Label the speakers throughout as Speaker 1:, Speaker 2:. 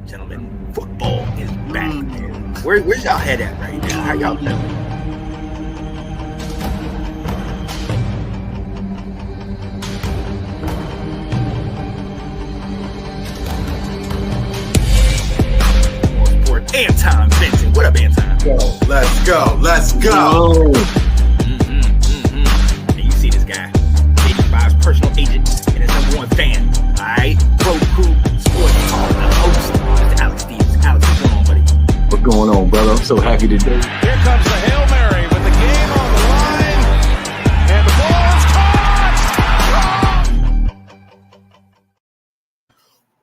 Speaker 1: Gentlemen, football is back. Where's y'all head at right now? How y'all feeling? Anton Vincent. What up, Anton?
Speaker 2: Let's go.
Speaker 1: And you see this guy, 85's personal agent and his #1 fan. All right, Pro Crew Sports Talk, the host, Mr. Alyx Stevens. Alyx, what's going on, buddy?
Speaker 3: What's going on, brother? I'm so happy today.
Speaker 4: Here comes the Hail Mary with the game on the line, and the ball is caught.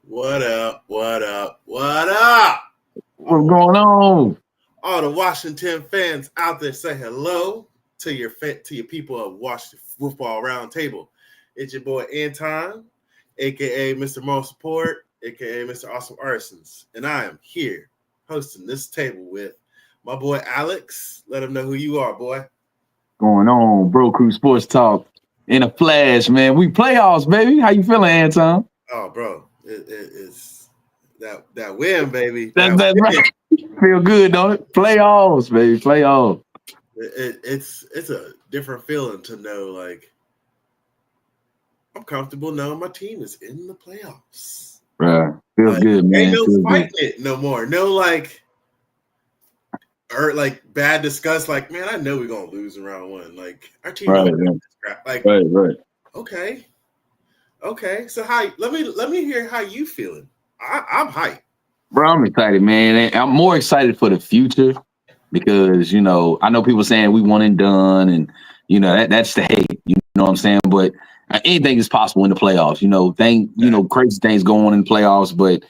Speaker 2: What up?
Speaker 3: What's going on?
Speaker 2: All the Washington fans out there, say hello to your people of Washington Football Roundtable. It's your boy Anton, aka Mr. Moral Support, aka Mr. Awesome Artisans, and I am here hosting this table with my boy Alyx. Let him know who you are, boy.
Speaker 3: Going on, Bro Crew Sports Talk in a flash, man. We playoffs, baby. How you feeling, Anton?
Speaker 2: Oh, bro, it is that win, baby.
Speaker 3: That's right. Feel good, don't it? Playoffs, baby. Playoffs.
Speaker 2: It's a different feeling to know, like, I'm comfortable knowing my team is in the playoffs.
Speaker 3: Right. Feels good, man.
Speaker 2: Ain't no
Speaker 3: Feels
Speaker 2: fighting
Speaker 3: good.
Speaker 2: it no more. No, like bad discuss. Like, man, I know we're gonna lose in round one. Like, our team
Speaker 3: Right,
Speaker 2: don't
Speaker 3: yeah.
Speaker 2: do this crap. Like,
Speaker 3: Right.
Speaker 2: okay. So let me hear how you feeling. I'm hyped.
Speaker 3: Bro, I'm excited, man. And I'm more excited for the future because, I know people saying we one and done and, that's the hate, you know what I'm saying? But anything is possible in the playoffs, crazy things going on in the playoffs. But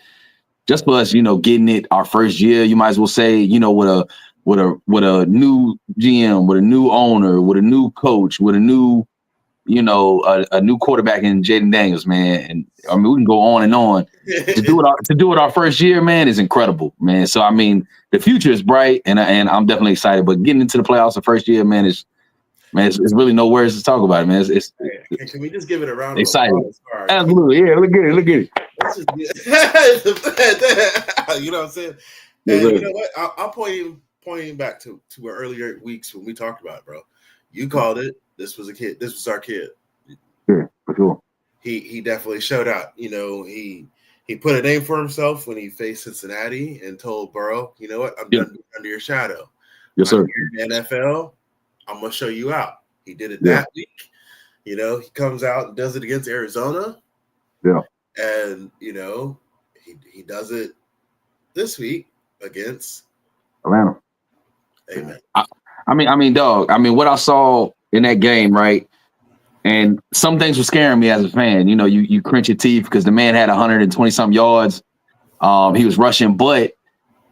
Speaker 3: just for us, getting it our first year, you might as well say, with a new GM, with a new owner, with a new coach, with a new, a new quarterback in Jaden Daniels, man. And I mean, we can go on and on. To do it our first year, man, is incredible, man. So I mean, the future is bright, and I'm definitely excited. But getting into the playoffs the first year, man, it's really no words to talk about it, man. It's
Speaker 2: Can we just give it a round
Speaker 3: exciting.
Speaker 2: of applause?
Speaker 3: Absolutely, yeah. Look at it.
Speaker 2: You know what I'm saying?
Speaker 3: Yeah,
Speaker 2: And
Speaker 3: right.
Speaker 2: you know what? I'll pointing back to earlier weeks when we talked about it, bro. You called it. This was a kid. This was our kid.
Speaker 3: Yeah, for sure.
Speaker 2: He definitely showed out. He put a name for himself when he faced Cincinnati and told Burrow, you know what? I'm done under your shadow.
Speaker 3: Yes, sir.
Speaker 2: I'm here in the NFL. I'm gonna show you out. He did it
Speaker 3: Yeah.
Speaker 2: that week. He comes out and does it against Arizona.
Speaker 3: Yeah.
Speaker 2: And he does it this week against
Speaker 3: Atlanta.
Speaker 2: Amen.
Speaker 3: I mean, dog. I mean, what I saw in that game, right? And some things were scaring me as a fan. You clench your teeth because the man had 120 something yards. He was rushing, but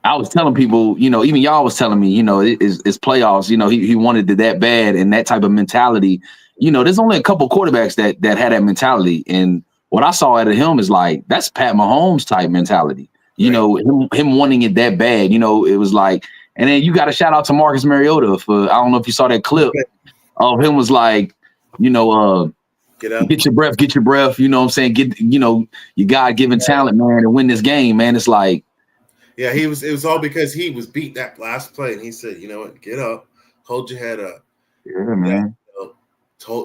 Speaker 3: I was telling people, even y'all was telling me, it's playoffs. He wanted it that bad, and that type of mentality. There's only a couple quarterbacks that had that mentality, and what I saw out of him is like that's Pat Mahomes type mentality. Him wanting it that bad. It was like, and then you got to shout out to Marcus Mariota for I don't know if you saw that clip of him was like,
Speaker 2: Get up.
Speaker 3: get your breath. You know what I'm saying? Get your God-given talent, man, and win this game, man. It's like.
Speaker 2: Yeah, it was all because he was beat that last play, and he said, you know what, get up, hold your head up.
Speaker 3: Yeah, man.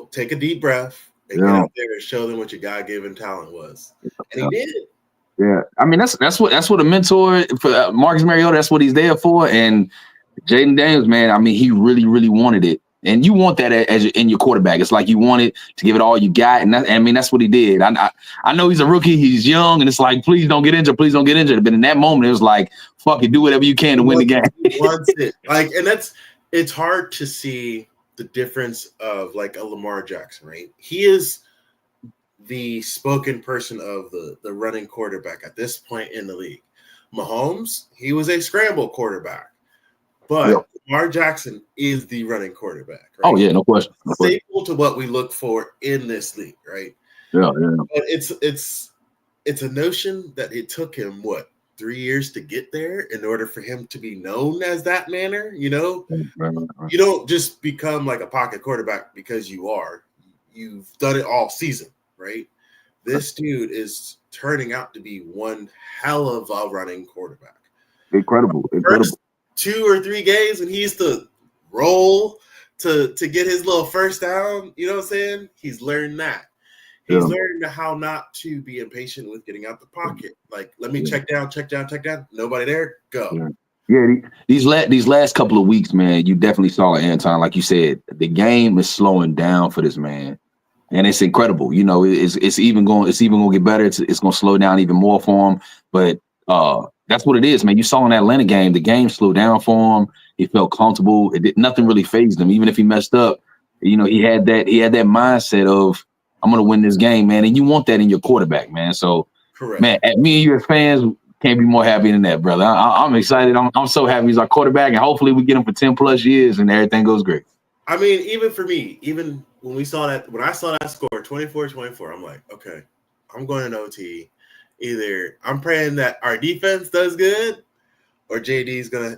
Speaker 2: Take a deep breath and get out there and show them what your God-given talent was. And he did.
Speaker 3: Yeah. I mean, that's what a mentor for Marcus Mariota, that's what he's there for. And Jaden Daniels, man, I mean, he really, really wanted it. And you want that in your quarterback. It's like you want it to give it all you got. And that's what he did. I know he's a rookie. He's young. And it's like, please don't get injured. Please don't get injured. But in that moment, it was like, fuck it, do whatever you can to win the game.
Speaker 2: He wants it. It's hard to see the difference of like a Lamar Jackson, right? He is the spoken person of the running quarterback at this point in the league. Mahomes, he was a scramble quarterback. But Lamar Jackson is the running quarterback. Right?
Speaker 3: Oh, yeah, no question.
Speaker 2: Staple to what we look for in this league, right?
Speaker 3: Yeah.
Speaker 2: But it's a notion that it took him, 3 years to get there in order for him to be known as that manner, You don't just become like a pocket quarterback because you are. You've done it all season, right? This dude is turning out to be one hell of a running quarterback.
Speaker 3: Incredible.
Speaker 2: First 2 or 3 games when he used to roll to get his little first down, you know what I'm saying? He's learned that. He's learned how not to be impatient with getting out the pocket. Like, let me check down. Nobody there. Go.
Speaker 3: Yeah, these last couple of weeks, man, you definitely saw Anton. Like you said, the game is slowing down for this man, and it's incredible. You know, it's even going to get better. It's going to slow down even more for him. But that's what it is, man. You saw in that Atlanta game, the game slowed down for him. He felt comfortable. Nothing really fazed him, even if he messed up. You know, he had that mindset of, I'm going to win this game, man. And you want that in your quarterback, man. So,
Speaker 2: correct,
Speaker 3: man, me and you as fans can't be more happy than that, brother. I'm excited. I'm so happy he's our quarterback, and hopefully we get him for 10 plus years and everything goes great.
Speaker 2: I mean, even for me, even when I saw that score, 24-24, I'm like, okay, I'm going to OT. Either I'm praying that our defense does good, or JD's gonna,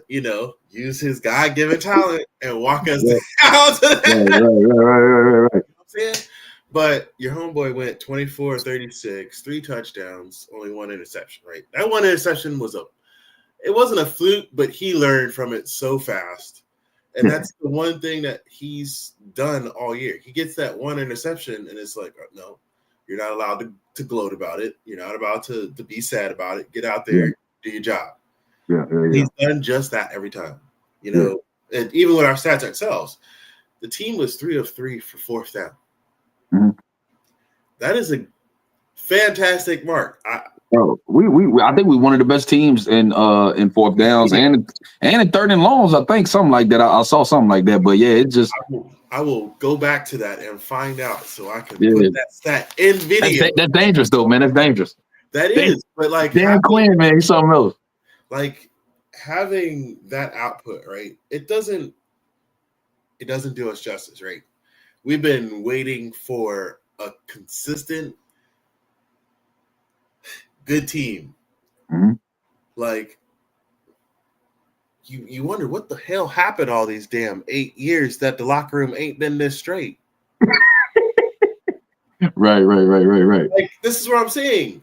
Speaker 2: use his God-given talent and walk us down to that.
Speaker 3: Right.
Speaker 2: You know what I'm saying? But your homeboy went 24-36, 3 touchdowns, only 1 interception, right? That 1 interception it wasn't a fluke, but he learned from it so fast. And that's the one thing that he's done all year. He gets that 1 interception, and it's like, no, you're not allowed to gloat about it. You're not allowed to be sad about it. Get out there, do your job.
Speaker 3: Yeah.
Speaker 2: He's done just that every time. And even with our stats ourselves, the team was 3 of 3 for 4th down.
Speaker 3: Mm-hmm.
Speaker 2: That is a fantastic mark. I
Speaker 3: think we're one of the best teams in 4th downs and in 3rd and longs. I think something like that. I saw something like that. But yeah, it just.
Speaker 2: I will go back to that and find out so I can put that stat in video.
Speaker 3: That's dangerous, though, man. That's dangerous.
Speaker 2: That is, but like
Speaker 3: Dan Quinn, man, he's something else.
Speaker 2: Like having that output, right? It doesn't do us justice, right? We've been waiting for a consistent, good team.
Speaker 3: Mm-hmm.
Speaker 2: Like, you wonder what the hell happened all these damn 8 years that the locker room ain't been this straight.
Speaker 3: Right.
Speaker 2: Like, this is what I'm saying.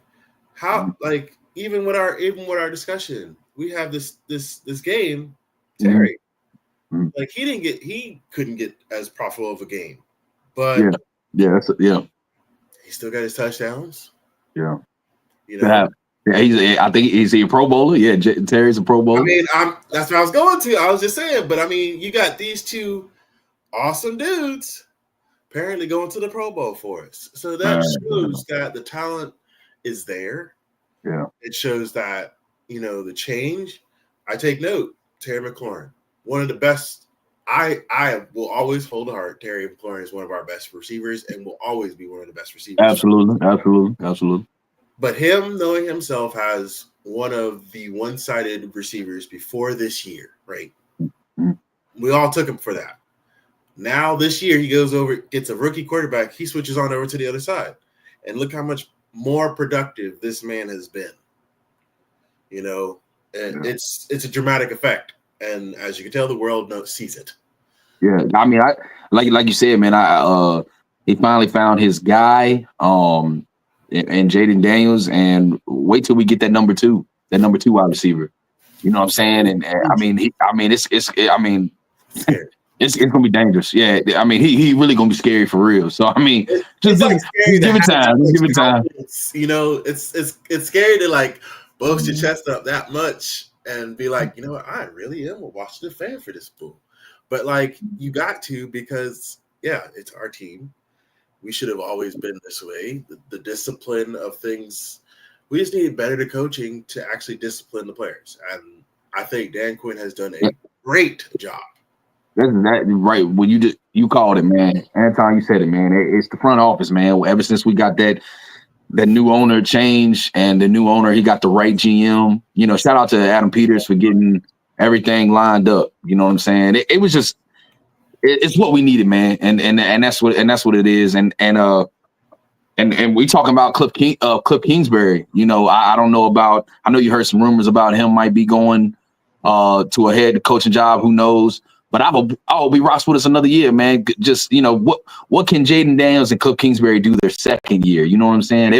Speaker 2: How, like, even with our discussion, we have this game, Terry.
Speaker 3: Mm-hmm.
Speaker 2: Like, he couldn't get as profitable of a game. But
Speaker 3: he
Speaker 2: still got his touchdowns.
Speaker 3: Yeah. I think he's a Pro Bowler. Yeah, Terry's a Pro Bowler.
Speaker 2: I mean, that's what I was going to. I was just saying, but I mean, you got these 2 awesome dudes apparently going to the Pro Bowl for us. So that shows that the talent is there.
Speaker 3: Yeah.
Speaker 2: It shows that, the change. I take note. Terry McLaurin, one of the best. I will always hold the heart. Terry McLaurin is one of our best receivers and will always be one of the best receivers.
Speaker 3: Absolutely.
Speaker 2: But him knowing himself as one of the one-sided receivers before this year, right?
Speaker 3: Mm-hmm.
Speaker 2: We all took him for that. Now this year he goes over, gets a rookie quarterback. He switches on over to the other side. And look how much more productive this man has been. And it's a dramatic effect. And as you can tell, the world sees it.
Speaker 3: Yeah, I mean, I like you said, man. He finally found his guy, and Jaden Daniels, and wait till we get that number 2 wide receiver. You know what I'm saying? And it's gonna be dangerous. Yeah, I mean, he really gonna be scary for real. So I mean, just give it time. Just give it time.
Speaker 2: It's scary to like boast your chest up that much. And be like, you know what? I really am a Washington fan for this fool. But, like, you got to because, it's our team. We should have always been this way. The discipline of things. We just need better coaching to actually discipline the players. And I think Dan Quinn has done a great job.
Speaker 3: That's right. When you called it, man. Anton, you said it, man. It's the front office, man. Ever since we got that new owner change and the new owner, he got the right GM. Shout out to Adam Peters for getting everything lined up. You know what I'm saying? It was just, it's what we needed, man. And that's what it is. And we talking about Cliff Kingsbury. I don't know about. I know you heard some rumors about him might be going to a head coaching job. Who knows? But I will be rocks with us another year, man. Just what can Jaden Daniels and Cliff Kingsbury do their second year? You know what I'm saying?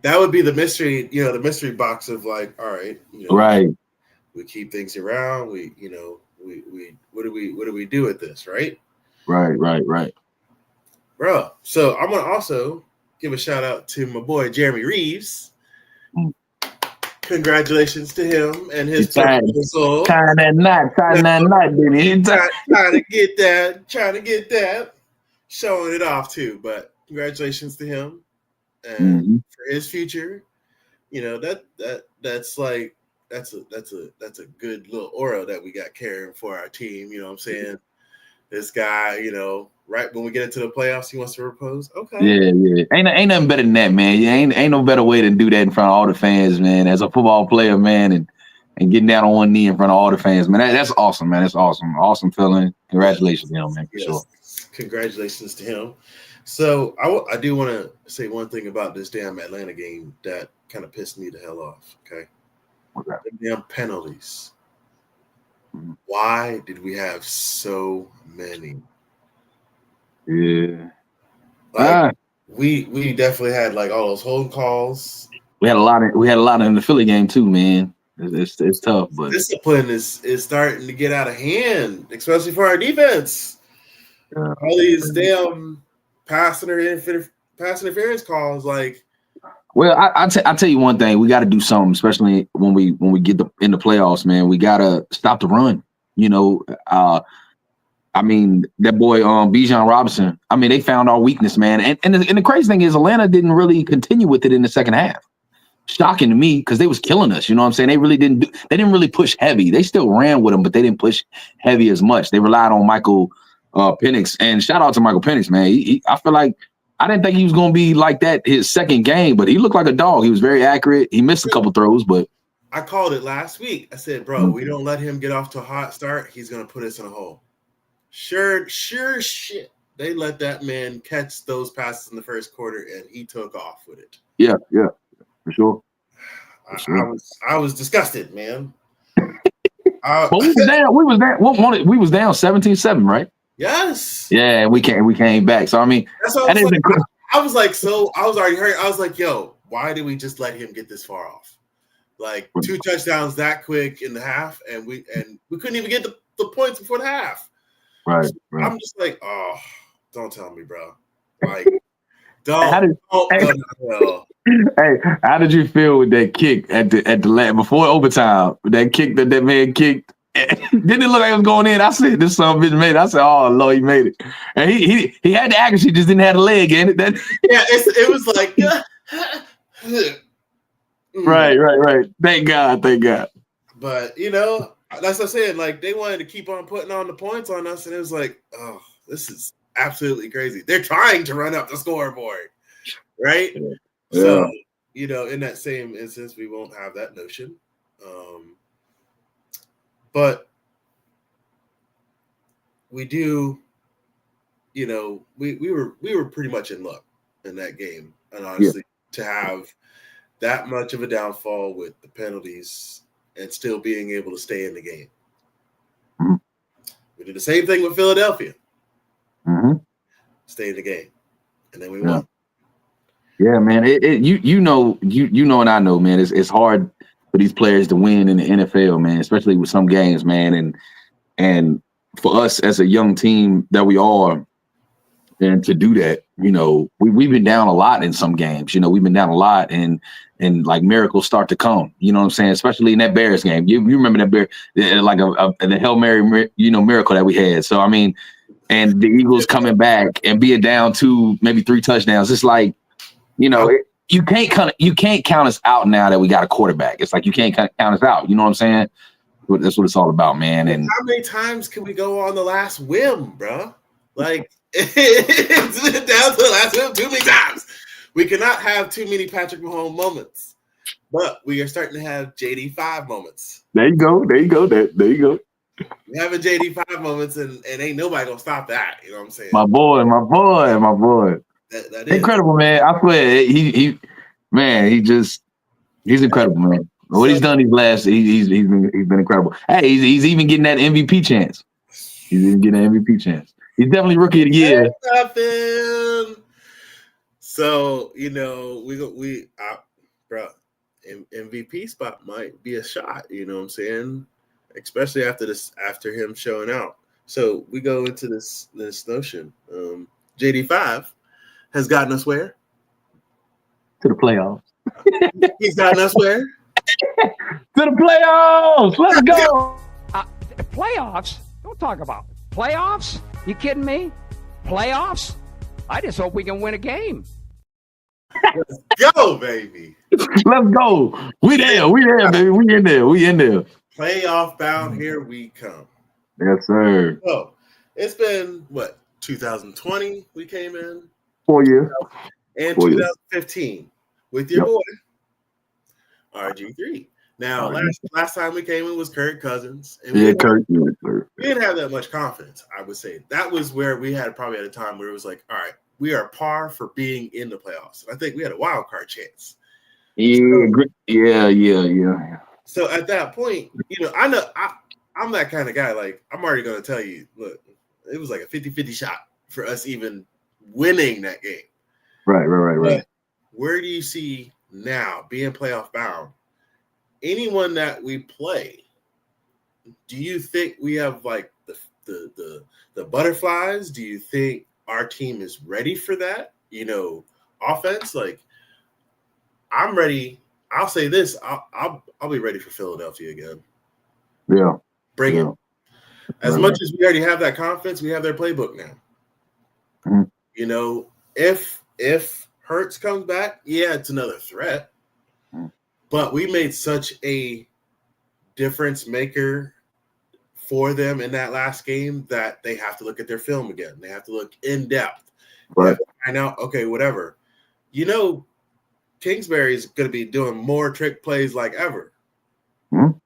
Speaker 2: that would be the mystery, the mystery box of like, all right,
Speaker 3: Right.
Speaker 2: we keep things around. We what do we do with this, right?
Speaker 3: Right.
Speaker 2: Bro. So I'm gonna also give a shout out to my boy Jeremy Reeves. Congratulations to him and his purple soul.
Speaker 3: Tying that knot, baby.
Speaker 2: Trying to get that, showing it off too. But congratulations to him and for his future. That's a good little aura that we got carrying for our team. You know what I'm saying? This guy, right when we get into the playoffs, he wants to propose. Okay.
Speaker 3: Yeah. Ain't nothing better than that, man. Ain't no better way to do that in front of all the fans, man. As a football player, man, and getting down on one knee in front of all the fans, man. That's awesome, man. That's awesome. Awesome feeling. Congratulations to him, man, for sure.
Speaker 2: Congratulations to him. So I do want to say one thing about this damn Atlanta game that kind of pissed me the hell off. Okay. The damn penalties. Why did we have so many?
Speaker 3: Yeah.
Speaker 2: We definitely had like all those holding calls.
Speaker 3: We had a lot in the Philly game too, man. It's tough, but
Speaker 2: discipline is starting to get out of hand, especially for our defense. All these damn pass interference calls, like.
Speaker 3: Well, I tell you one thing, we got to do something, especially when we get in the playoffs, man. We got to stop the run. I mean, that boy Bijan Robinson. I mean, they found our weakness, man. And the crazy thing is, Atlanta didn't really continue with it in the second half. Shocking to me because they was killing us. You know what I'm saying? They didn't really push heavy. They still ran with them, but they didn't push heavy as much. They relied on Michael Penix. And shout out to Michael Penix, man. I feel like. I didn't think he was going to be like that his second game, but he looked like a dog. He was very accurate. He missed a couple throws, but
Speaker 2: I called it last week. I said, bro, we don't let him get off to a hot start. He's going to put us in a hole. Sure shit. They let that man catch those passes in the first quarter, and he took off with it.
Speaker 3: Yeah, for sure.
Speaker 2: I was disgusted, man.
Speaker 3: We was down 17-7, right?
Speaker 2: Yes.
Speaker 3: Yeah, we came back. So I mean,
Speaker 2: that's what I was like, I was already hurt. I was like, yo, why did we just let him get this far off? Like 2 touchdowns that quick in the half, and we couldn't even get the points before the half.
Speaker 3: Right.
Speaker 2: I'm just like, oh, don't tell me, bro. Like, don't.
Speaker 3: Hey, how did you feel with that kick at the last before overtime? That kick that man kicked. Didn't it look like it was going in? I said, this son of a bitch made it. I said, oh, Lord, he made it. And he had the accuracy, just didn't have the leg in it.
Speaker 2: It was like,
Speaker 3: right. Thank God.
Speaker 2: But, that's what I'm saying. Like, they wanted to keep on putting on the points on us, and it was like, oh, this is absolutely crazy. They're trying to run up the scoreboard, right?
Speaker 3: Yeah.
Speaker 2: So, in that same instance, we won't have that notion. But we do, we were pretty much in luck in that game. And honestly, to have that much of a downfall with the penalties and still being able to stay in the game.
Speaker 3: Mm-hmm.
Speaker 2: We did the same thing with Philadelphia.
Speaker 3: Mm-hmm.
Speaker 2: Stay in the game. And then we won.
Speaker 3: Yeah, man. You know, and I know, man, it's hard for these players to win in the NFL, man, especially with some games, man. And for us as a young team that we are, and to do that, we've been down a lot in some games. We've been down a lot, and like miracles start to come. You know what I'm saying? Especially in that Bears game. You remember that Bear, like the Hail Mary, miracle that we had. So I mean, and the Eagles coming back and being down 2, maybe 3 touchdowns. It's like, you can't count us out now that we got a quarterback. It's like you can't count us out. You know what I'm saying? That's what it's all about, man. And
Speaker 2: how many times can we go on the last whim, bro? Like it's down to the last whim too many times. We cannot have too many Patrick Mahomes moments, but we are starting to have JD5 moments.
Speaker 3: There you go. There you go.
Speaker 2: We have a JD5 moments, and ain't nobody gonna stop that. You know what I'm saying?
Speaker 3: My boy.
Speaker 2: That is
Speaker 3: incredible, man. I swear, he's incredible, man. What he's done he's been incredible. Hey, he's even getting that MVP chance. He's definitely rookie of the year.
Speaker 2: Nothing. So bro, MVP spot might be a shot. You know what I'm saying? Especially after him showing out. So we go into this notion. JD5 has gotten us where?
Speaker 3: To the playoffs.
Speaker 2: He's gotten us where?
Speaker 3: To the playoffs. Let's go.
Speaker 5: Playoffs? Don't talk about playoffs. You kidding me? Playoffs? I just hope we can win a game.
Speaker 2: Let's go, baby.
Speaker 3: Let's go. We there, baby. We in there.
Speaker 2: Playoff bound, here we come.
Speaker 3: Yes, sir.
Speaker 2: So it's been 2020 we came in?
Speaker 3: 4 years.
Speaker 2: And
Speaker 3: 4 years.
Speaker 2: 2015 with your boy, RG3. Now, last time we came in was Kirk Cousins. And we didn't have that much confidence, I would say. That was where we had probably at a time where it was like, all right, we are par for being in the playoffs. I think we had a wild card chance.
Speaker 3: Yeah.
Speaker 2: So at that point, I know I'm that kind of guy. Like, I'm already going to tell you, look, it was like a 50-50 shot for us even winning that game.
Speaker 3: Right.
Speaker 2: But where do you see now being playoff bound? Anyone that we play, do you think we have like the butterflies? Do you think our team is ready for that? Offense. Like, I'm ready. I'll say this. I'll be ready for Philadelphia again.
Speaker 3: Yeah.
Speaker 2: Bring it. As much as we already have that confidence, we have their playbook now.
Speaker 3: Mm-hmm.
Speaker 2: If Hurts comes back, yeah, it's another threat. But we made such a difference maker for them in that last game that they have to look at their film again. They have to look in depth.
Speaker 3: Right.
Speaker 2: Find out, okay, whatever. Kingsbury is going to be doing more trick plays like ever.
Speaker 3: Mm-hmm.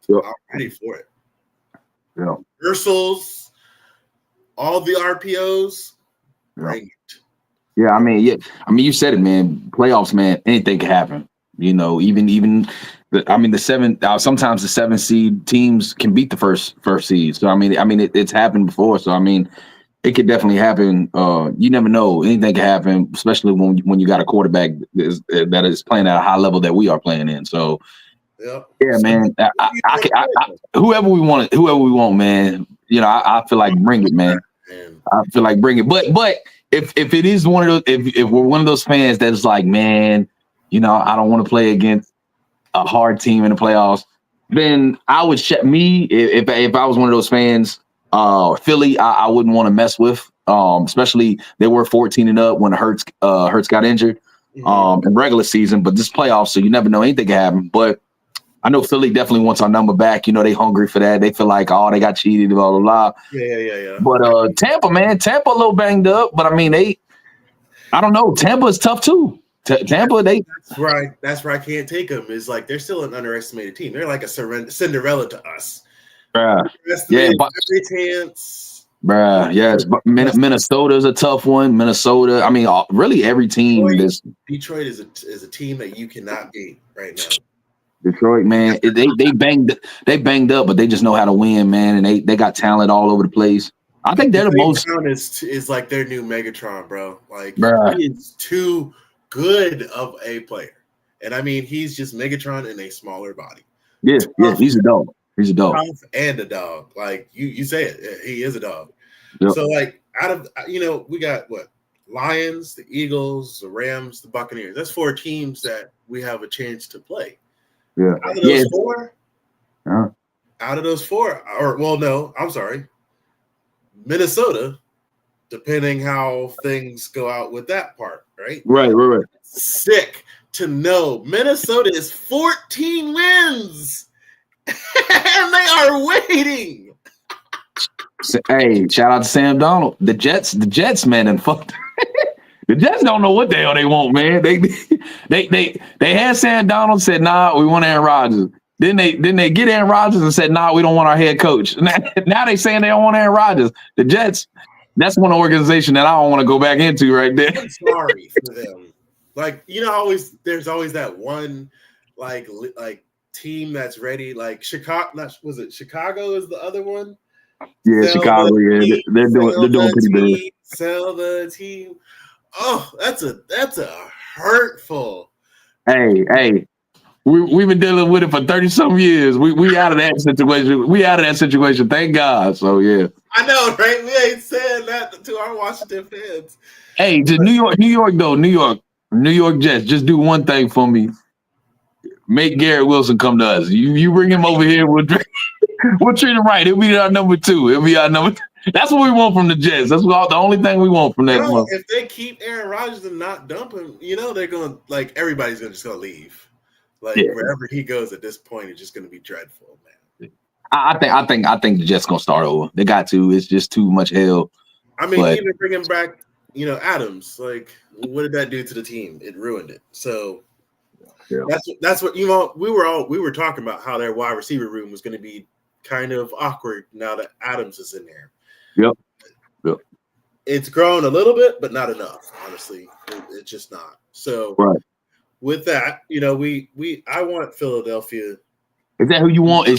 Speaker 2: So I'm ready for it.
Speaker 3: Yeah.
Speaker 2: Reversals, all the RPOs, bring it.
Speaker 3: Yeah, you said it, man. Playoffs, man, anything can happen. Even sometimes the 7 seed teams can beat the first seed. So it's happened before. So it could definitely happen. You never know. Anything can happen, especially when you got a quarterback that is playing at a high level that we are playing in. So yeah, man. Whoever we want, man. I feel like bring it, man. I feel like bring it. But if it is one of those, if we're one of those fans that's like, man, I don't want to play against a hard team in the playoffs, then I would if I was one of those fans, Philly, I wouldn't want to mess with. Especially they were 14-0 when Hurts got injured in regular season, but this playoffs, so you never know, anything can happen. But I know Philly definitely wants our number back. They hungry for that. They feel like, they got cheated, blah, blah, blah.
Speaker 2: Yeah.
Speaker 3: But Tampa a little banged up. But I don't know. Tampa is tough too. Tampa,
Speaker 2: That's right. That's where I can't take them. Is like they're still an underestimated team. They're like a Cinderella to us.
Speaker 3: Bruh. Yeah,
Speaker 2: every chance.
Speaker 3: Bruh, yes. But Minnesota's a tough one. Minnesota. Really every team.
Speaker 2: Detroit is a team that you cannot beat right now.
Speaker 3: Detroit, man, they banged up, but they just know how to win, man, and they got talent all over the place. I think they're the most.
Speaker 2: Is like their new Megatron, bro. Like,
Speaker 3: bruh.
Speaker 2: He is too good of a player, and he's just Megatron in a smaller body.
Speaker 3: Yeah, he's a dog. He's a dog
Speaker 2: and a dog. Like you say it, he is a dog.
Speaker 3: Yep.
Speaker 2: So like out of we got what? Lions, the Eagles, the Rams, the Buccaneers. That's 4 teams that we have a chance to play.
Speaker 3: Yeah.
Speaker 2: Out of those four, I'm sorry, Minnesota, depending how things go out with that part, right?
Speaker 3: Right.
Speaker 2: Sick to know Minnesota is 14 wins, and they are waiting.
Speaker 3: Hey, shout out to Sam Donald. The Jets, man, and fuck. The Jets don't know what the hell they want, man. They had Sam Donald, said, nah, we want Aaron Rodgers. Then they get Aaron Rodgers and said, nah, we don't want our head coach. Now they saying they don't want Aaron Rodgers. The Jets, that's one organization that I don't want to go back into right there.
Speaker 2: I'm sorry for them. Like, there's always that one like team that's ready. Like Chicago, Chicago is the other one?
Speaker 3: Yeah, Chicago, they're doing pretty good.
Speaker 2: Sell the team. Oh, that's a hurtful
Speaker 3: Hey, we've been dealing with it for 30-some years. We out of that situation. We out of that situation. Thank God. So yeah.
Speaker 2: I know, right? We ain't saying that to our Washington fans.
Speaker 3: Hey, to New York though, New York Jets. Just do one thing for me. Make Garrett Wilson come to us. You bring him over here. We'll treat him right. He'll be our number 2. He'll be our number. That's what we want from the Jets. That's the only thing we want from that.
Speaker 2: If they keep Aaron Rodgers and not dump him, they're going to everybody's just going to leave. Wherever he goes at this point, it's just going to be dreadful, man.
Speaker 3: I think the Jets going to start over. They got to. It's just too much hell.
Speaker 2: I mean, even bringing back, Adams, what did that do to the team? It ruined it. So yeah. That's what we were talking about how their wide receiver room was going to be kind of awkward now that Adams is in there.
Speaker 3: Yep.
Speaker 2: It's grown a little bit, but not enough. Honestly, it's just not. So with that, I want Philadelphia.
Speaker 3: Is that who you want?
Speaker 2: I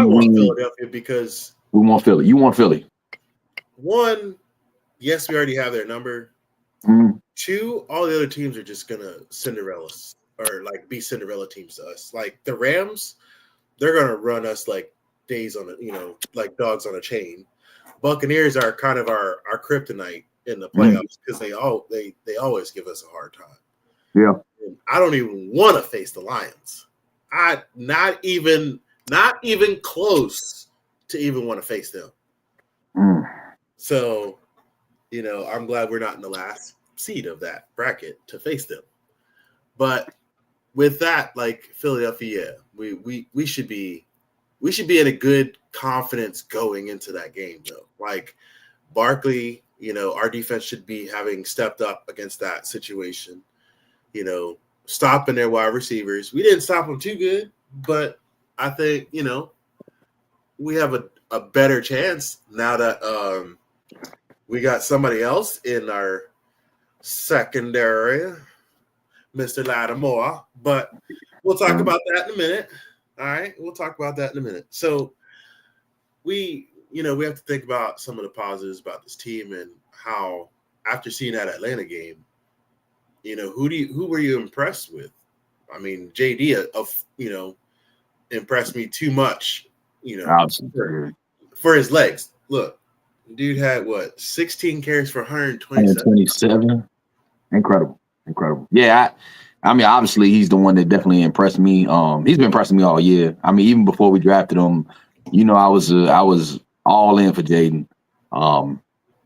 Speaker 2: want Philadelphia because
Speaker 3: we want Philly. You want Philly.
Speaker 2: 1, yes, we already have their number. 2, all the other teams are just gonna Cinderellas or be Cinderella teams to us. Like the Rams, they're gonna run us like days on like dogs on a chain. Buccaneers are kind of our kryptonite in the playoffs because they always give us a hard time.
Speaker 3: Yeah,
Speaker 2: and I don't even want to face the Lions. I not even close to even want to face them. So, I'm glad we're not in the last seed of that bracket to face them. But with that, Philadelphia, we should be in a good confidence going into that game, though. Barkley, our defense should be having stepped up against that situation. Stopping their wide receivers. We didn't stop them too good, but I think, we have a better chance now that we got somebody else in our secondary, Mr. Lattimore. But we'll talk about that in a minute. All right, we'll talk about that in a minute. So we have to think about some of the positives about this team and how, after seeing that Atlanta game, who were you impressed with? I mean, JD, impressed me too much, for his legs. Look, dude had 16 carries for 127.
Speaker 3: Incredible. Yeah, I mean, obviously he's the one that definitely impressed me. He's been impressing me all year. I mean, even before we drafted him, I was all in for Jaden.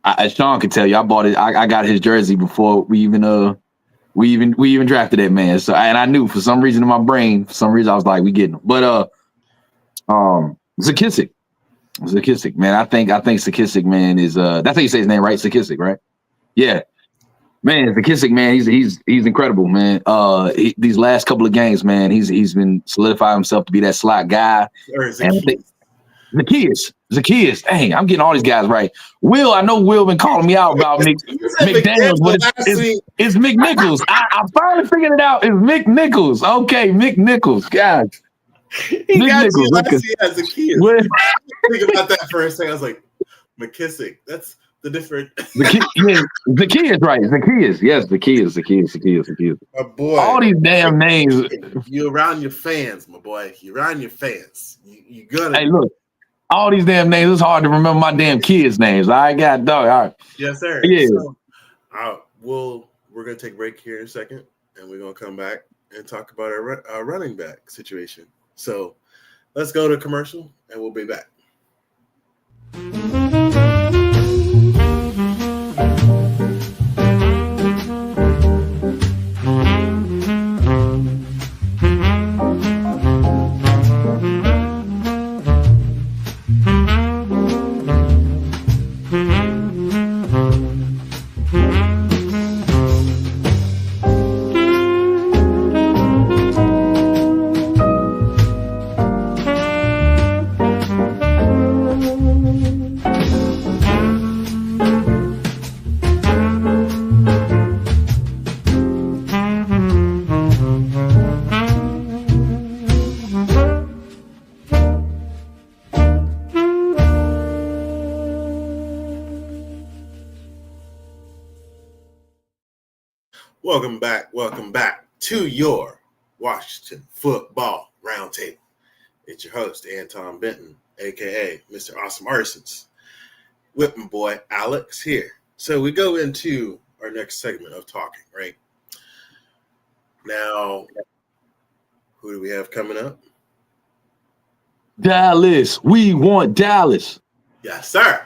Speaker 3: As Sean could tell you, I bought it. I got his jersey before we even drafted that man. So, and I knew for some reason in my brain, I was like, we getting him. But Zakisic, man. I think Zakisic, man, is that's how you say his name, right? Zakisic, right? Yeah. Man, Zakisic, man, he's incredible, man. These last couple of games, man, he's been solidifying himself to be that slot guy. Zacchaeus. Dang, I'm getting all these guys right. Will, I know Will been calling me out about McDaniels, but it's McNichols. I finally figured it out. It's McNichols. Okay, McNichols. God.
Speaker 2: He got you last year as Zacchaeus. Think about that for a second. I was like, McKissick. That's the different.
Speaker 3: Zacchaeus, right? Zacchaeus. Yes, Zacchaeus.
Speaker 2: My boy.
Speaker 3: All these damn names.
Speaker 2: You're around your fans, my boy. You're around your fans. You gonna.
Speaker 3: Hey, look. All these damn names. It's hard to remember my damn kids' names. I got dog. All right.
Speaker 2: Yes, sir.
Speaker 3: Yeah.
Speaker 2: So, we're gonna take a break here in a second, and we're gonna come back and talk about our running back situation. So, let's go to commercial, and we'll be back. Welcome back. to your Washington Football Roundtable. It's your host, Anton Benton, a.k.a. Mr. Awesome Artisans, with my boy Alex here. So we go into our next segment of talking, right? Now, who do we have coming up?
Speaker 3: Dallas. We want Dallas.
Speaker 2: Yes, sir.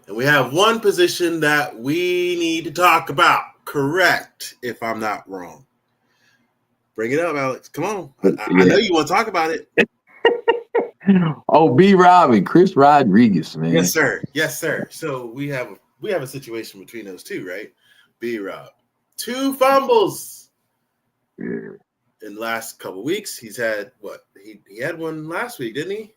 Speaker 2: And we have one position that we need to talk about. Correct, if I'm not wrong. Bring it up, Alex. Come on. I know you want to talk about it.
Speaker 3: Oh, B-Rob and Chris Rodriguez, man.
Speaker 2: Yes, sir. Yes, sir. So we have a situation between those two, right? B-Rob. 2 fumbles in the last couple of weeks. He's had what? He had one last week, didn't he?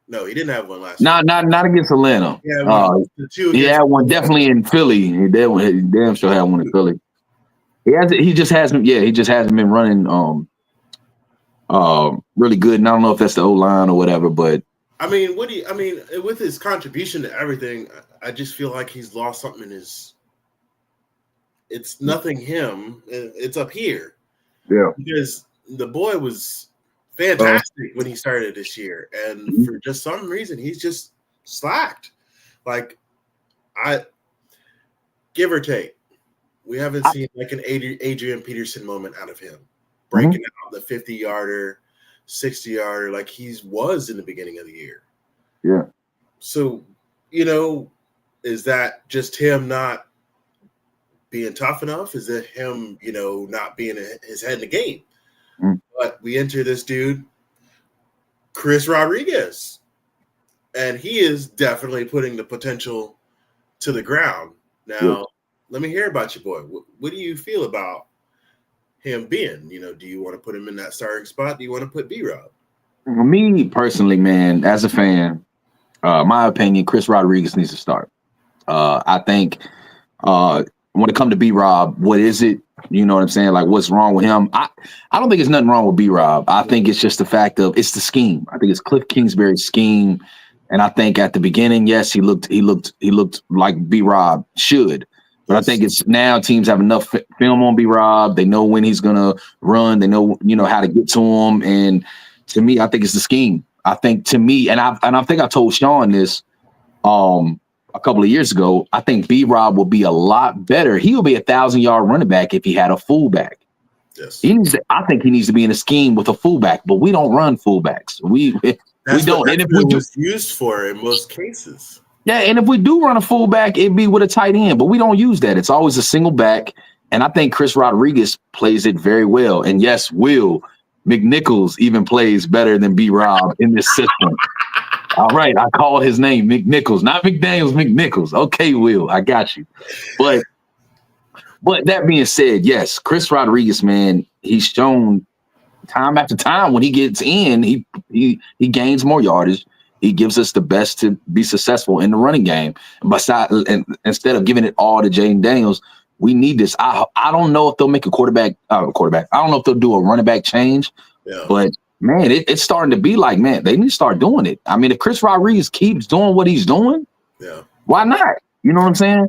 Speaker 2: No, he didn't have one last week.
Speaker 3: Not against Atlanta.
Speaker 2: Yeah,
Speaker 3: he had one definitely in Philly. He damn sure had one in Philly. He just hasn't been running really good. And I don't know if that's the O-line or whatever, but
Speaker 2: I mean, with his contribution to everything, I just feel like he's lost something in his. It's nothing him. It's up here.
Speaker 3: Yeah,
Speaker 2: because the boy was fantastic when he started this year, and for just some reason he's just slacked. Like, I give or take, we haven't seen like an Adrian Peterson moment out of him, breaking out the 50-yarder, 60-yarder like he was in the beginning of the year.
Speaker 3: Yeah. So,
Speaker 2: is that just him not being tough enough? Is it him, not being his head in the game? But we enter this dude, Chris Rodriguez, and he is definitely putting the potential to the ground. Now, let me hear about your boy. What do you feel about him being? Do you want to put him in that starting spot? Do you want to put B-Rob?
Speaker 3: Me personally, man, as a fan, my opinion, Chris Rodriguez needs to start. I think when it comes to B-Rob, what is it? You know what I'm saying? Like, what's wrong with him? I don't think there's nothing wrong with B-Rob. I think it's just the fact of it's the scheme. I think it's Cliff Kingsbury's scheme. And I think at the beginning, yes, he looked like B-Rob should. But I think it's now teams have enough film on B-Rob. They know when he's gonna run. They know how to get to him. And to me, I think it's the scheme. I think to me, and I think I told Sean this a couple of years ago. I think B-Rob will be a lot better. He will be 1,000-yard running back if he had a fullback.
Speaker 2: Yes,
Speaker 3: I think he needs to be in a scheme with a fullback, but we don't run fullbacks. We don't. And if we do,
Speaker 2: used for in most cases.
Speaker 3: Yeah, and if we do run a fullback, it'd be with a tight end, but we don't use that. It's always a single back, and I think Chris Rodriguez plays it very well. And yes, Will McNichols even plays better than B-Rob in this system. All right, I called his name McNichols, not McDaniels, McNichols. Okay, Will, I got you. But that being said, yes, Chris Rodriguez, man, he's shown time after time when he gets in, he gains more yardage. He gives us the best to be successful in the running game. And instead of giving it all to Jaden Daniels, we need this. I don't know if they'll make a quarterback. I don't know if they'll do a running back change, but man, it's starting to be like, man, they need to start doing it. I mean, if Chris Rodriguez keeps doing what he's doing, why not? You know what I'm saying?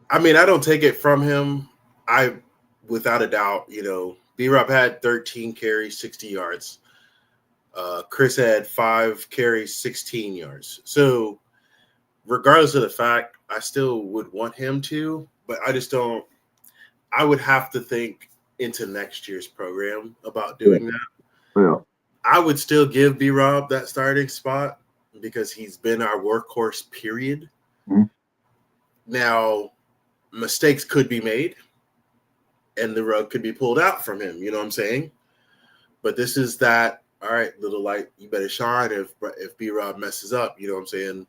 Speaker 2: I mean, I don't take it from him. Without a doubt, B-Rob had 13 carries, 60 yards. Chris had 5 carries, 16 yards. So regardless of the fact, I still would want him to, but I just don't. I would have to think into next year's program about doing that.
Speaker 3: Yeah.
Speaker 2: I would still give B-Rob that starting spot because he's been our workhorse, period.
Speaker 3: Mm-hmm.
Speaker 2: Now, mistakes could be made and the rug could be pulled out from him. You know what I'm saying? But this is that, all right, little light, you better shine if B-Rob messes up. You know what I'm saying?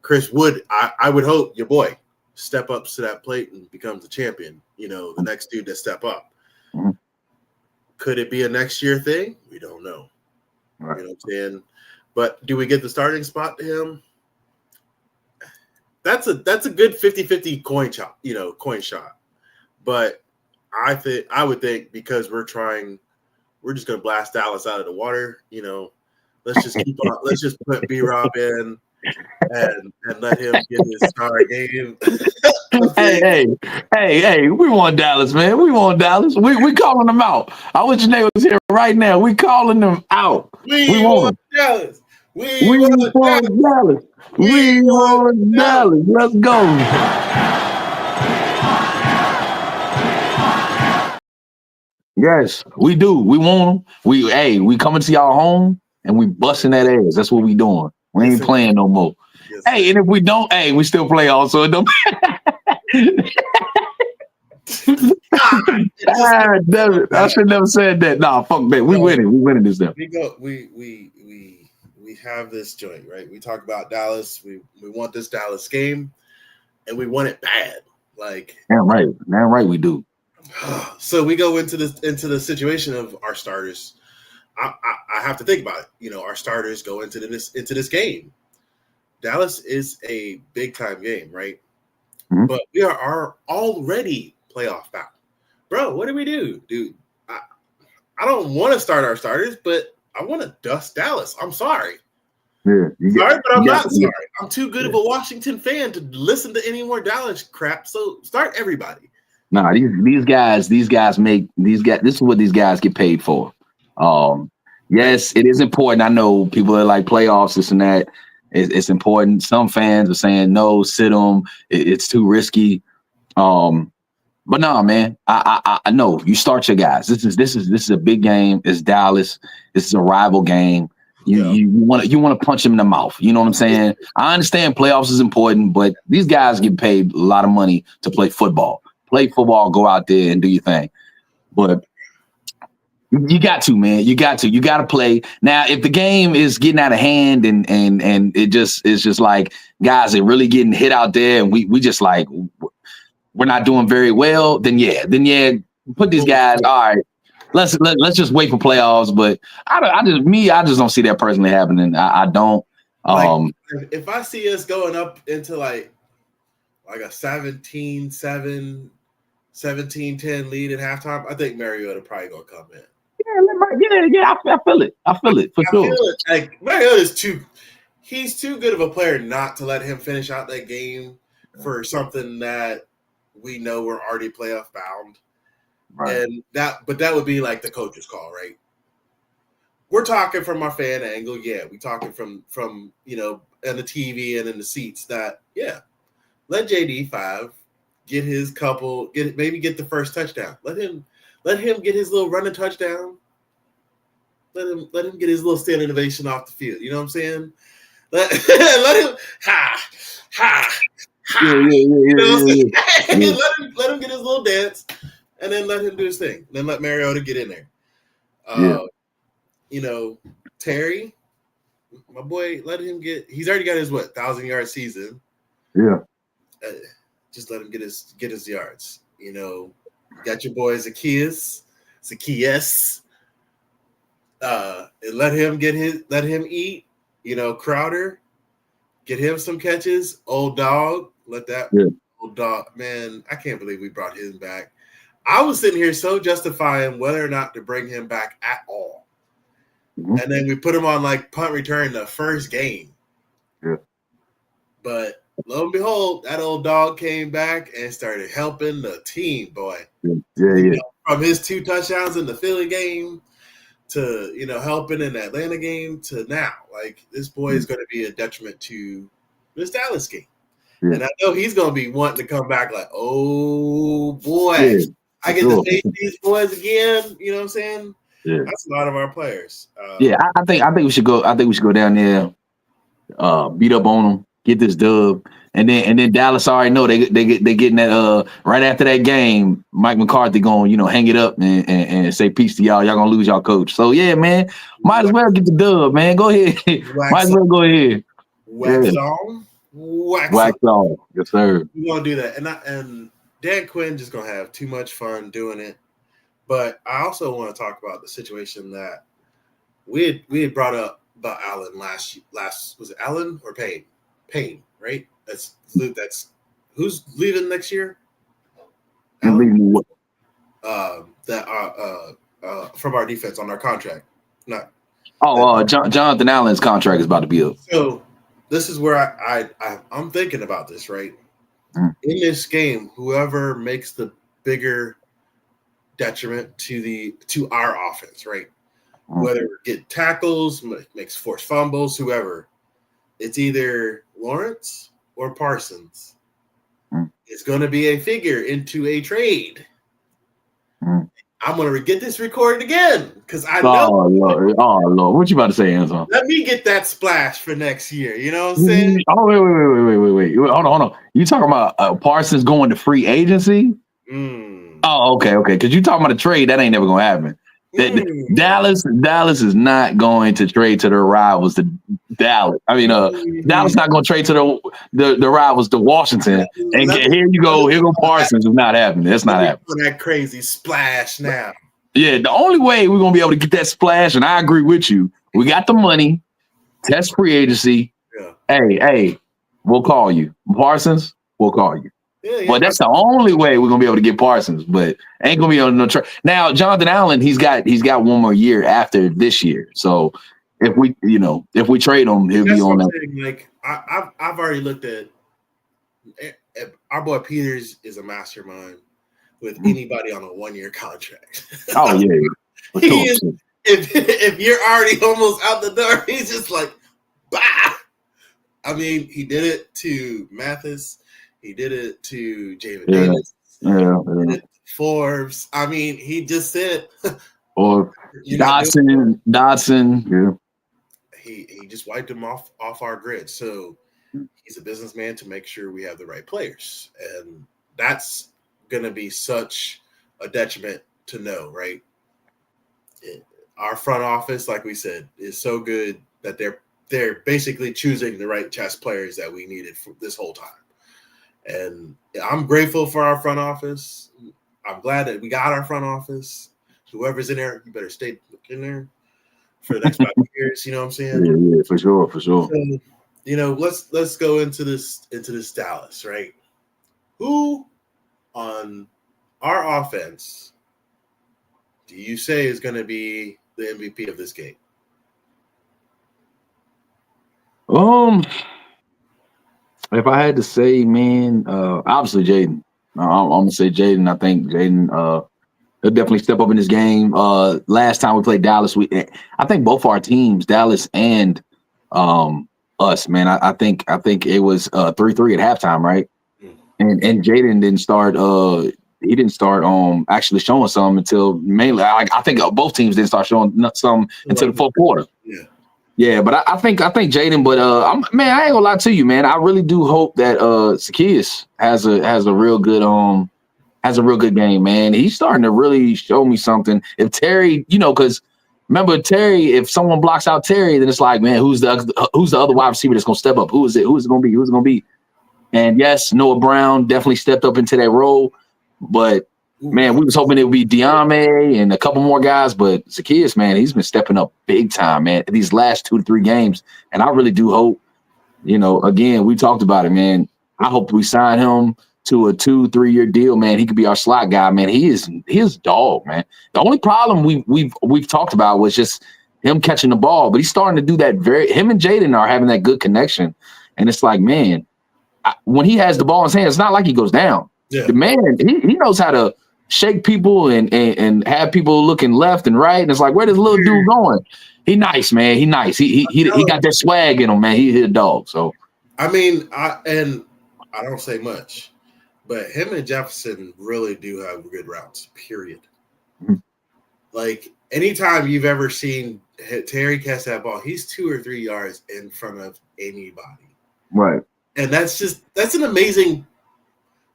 Speaker 2: Chris would, I would hope your boy step up to that plate and becomes a champion. The next dude that step up.
Speaker 3: Mm-hmm.
Speaker 2: Could it be a next year thing? We don't know.
Speaker 3: Right.
Speaker 2: You know what I'm saying? But do we get the starting spot to him? That's a good 50-50 coin shot. But I would think because we're just gonna blast Dallas out of the water, let's just keep on, let's just put B-Rob in and let him get his star game.
Speaker 3: Hey, we want Dallas, man. We want Dallas. We calling them out. I wish Janae was here right now. We calling them out. We want them.
Speaker 2: Dallas.
Speaker 3: We want Dallas. We want Dallas. Let's go. Yes, we do. We want them. We coming to y'all home and we busting that ass. That's what we doing. We ain't playing no more.
Speaker 2: Yes,
Speaker 3: and if we don't, we still play also. It don't. Damn it. I should never said that. Nah, fuck that. We winning. We winning this stuff.
Speaker 2: We have this joint, right? We talk about Dallas. We want this Dallas game, and we want it bad. Like
Speaker 3: damn right we do.
Speaker 2: So we go into the situation of our starters. I have to think about it. Our starters go into this game. Dallas is a big time game, right? Mm-hmm. But we are already playoff bound. Bro, what do we do? Dude, I don't want to start our starters, but I want to dust Dallas. I'm sorry. But I'm not sorry. I'm too good of a Washington fan to listen to any more Dallas crap. So start everybody.
Speaker 3: Nah, these guys this is what these guys get paid for. Yes, it is important. I know people are like playoffs, this and that. It's important. Some fans are saying no, sit them. It's too risky. But no, man, I know you start your guys. This is a big game. It's Dallas. This is a rival game. You want to punch them in the mouth. You know what I'm saying? I understand playoffs is important, but these guys get paid a lot of money to play football. Play football, go out there and do your thing. But you got to, man. You got to play. Now, if the game is getting out of hand and it's just like guys are really getting hit out there and we just like we're not doing very well, then put these guys. All right, let's just wait for playoffs. But I just don't see that personally happening. I don't.
Speaker 2: If I see us going up into like a 17-7, 17-10 lead at halftime, I think Mariota probably gonna come in.
Speaker 3: Yeah, I feel it for sure.
Speaker 2: Like Mariota he's too good of a player not to let him finish out that game for something that we know we're already playoff bound. Right. But that would be like the coach's call, right? We're talking from our fan angle, we talking from and the TV and in the seats that let JD5 get his couple, get the first touchdown. Let him get his little running touchdown. Let him get his little standing ovation off the field. You know what I'm saying? Let him Let him get his little dance, and then let him do his thing. Then let Mariota get in there. Terry, my boy, let him get. He's already got his 1,000-yard season.
Speaker 3: Yeah.
Speaker 2: Just let him get his yards. You got your boy Zacchaeus. Let him eat. Crowder, get him some catches. Old dog, old dog. Man, I can't believe we brought him back. I was sitting here so justifying whether or not to bring him back at all. Mm-hmm. And then we put him on like punt return the first game. Yeah. But lo and behold, that old dog came back and started helping the team, boy.
Speaker 3: Yeah.
Speaker 2: From his 2 touchdowns in the Philly game to, helping in the Atlanta game to now. Like, this boy is going to be a detriment to this Dallas game. Yeah. And I know he's going to be wanting to come back like, oh, boy, I get to face these boys again. You know what I'm saying? Yeah. That's a lot of our players.
Speaker 3: I think we should go. I think we should go down there, beat up on them, get this dub, and then Dallas already know they getting that. Right after that game, Mike McCarthy going hang it up and say peace to y'all. Y'all gonna lose y'all coach. So yeah, man, might as well get the dub, man. Go ahead, might as well go ahead.
Speaker 2: Wax
Speaker 3: on, yes sir.
Speaker 2: We gonna do that, and Dan Quinn just gonna have too much fun doing it. But I also want to talk about the situation that we had brought up about Allen last was it Allen or Payne? Payne, right? That's who's leaving next year?
Speaker 3: Leaving what?
Speaker 2: From our defense on our contract.
Speaker 3: Jonathan Allen's contract is about to be up.
Speaker 2: So this is where I'm thinking about this, right? in this game, whoever makes the bigger detriment to our offense, right? Whether it get tackles, makes forced fumbles, whoever, it's either Lawrence or Parsons. It's going to be a figure into a trade. I'm going to get this recorded again because I know.
Speaker 3: Oh, Lord. What you about to say, Anton?
Speaker 2: Let me get that splash for next year. You know what I'm saying?
Speaker 3: Oh, wait. Hold on. You talking about Parsons going to free agency? Oh, okay. Because you talking about a trade, that ain't never going to happen. Dallas is not going to trade to their rivals to Dallas. I mean, Dallas not going to trade to the rivals to Washington. And here go Parsons. Is not happening. That's not happening.
Speaker 2: That crazy splash now.
Speaker 3: Yeah, the only way we're going to be able to get that splash, and I agree with you, we got the money, test free agency. Yeah. Hey, we'll call you. Parsons, we'll call you. Yeah, but that's the only way we're gonna be able to get Parsons. But ain't gonna be on no trade. Now, Jonathan Allen, he's got one more year after this year. So if we trade him, he'll be on that.
Speaker 2: Like I've already looked at our boy Peters is a mastermind with anybody on a 1-year contract.
Speaker 3: Oh yeah.
Speaker 2: If you're already almost out the door, he's just like, bah. I mean, he did it to Mathis. He did it to Jamin Davis. Yeah. Forbes. I mean, he just said.
Speaker 3: Or Dodson. Yeah.
Speaker 2: He just wiped him off our grid. So he's a businessman to make sure we have the right players. And that's going to be such a detriment to know, right? Our front office, like we said, is so good that they're basically choosing the right chess players that we needed for this whole time. And I'm grateful for our front office. I'm glad that we got our front office. Whoever's in there, you better stay in there for the next 5 years. You know what I'm saying?
Speaker 3: Yeah, for sure. So,
Speaker 2: let's go into this Dallas, right? Who on our offense do you say is going to be the MVP of this game?
Speaker 3: If I had to say, man, obviously Jaden. I'm gonna say Jaden. I think Jaden he'll definitely step up in this game. Last time we played Dallas, I think both our teams, Dallas and us, man. I think it was 3-3 at halftime, right? And Jaden didn't start. He didn't start actually showing some until mainly. I think both teams didn't start showing some until the fourth quarter. Yeah, but I think Jaden. But man, I ain't gonna lie to you, man. I really do hope that Zacchaeus has a real good game, man. He's starting to really show me something. If Terry, because remember Terry, if someone blocks out Terry, then it's like, man, who's the other wide receiver that's gonna step up? Who's it gonna be? Who's it gonna be? And yes, Noah Brown definitely stepped up into that role, but. Man, we was hoping it would be Diame and a couple more guys, but Zacchaeus, man, he's been stepping up big time, man, these last 2 to 3 games. And I really do hope, again, we talked about it, man. I hope we sign him to a 2-3 year deal, man. He could be our slot guy, man. He is a dog, man. The only problem we've talked about was just him catching the ball, but he's starting to do that. Him and Jaden are having that good connection, and it's like, man, when he has the ball in his hand, it's not like he goes down. Yeah. The man, he knows how to shake people and have people looking left and right, and it's like, where this little dude going? He nice, man. He nice. He got that swag in him, man. He hit a dog. So
Speaker 2: I mean, I don't say much, but him and Jefferson really do have good routes. Period. Mm-hmm. Like anytime you've ever seen Terry catch that ball, he's 2 or 3 yards in front of anybody.
Speaker 3: Right.
Speaker 2: And that's an amazing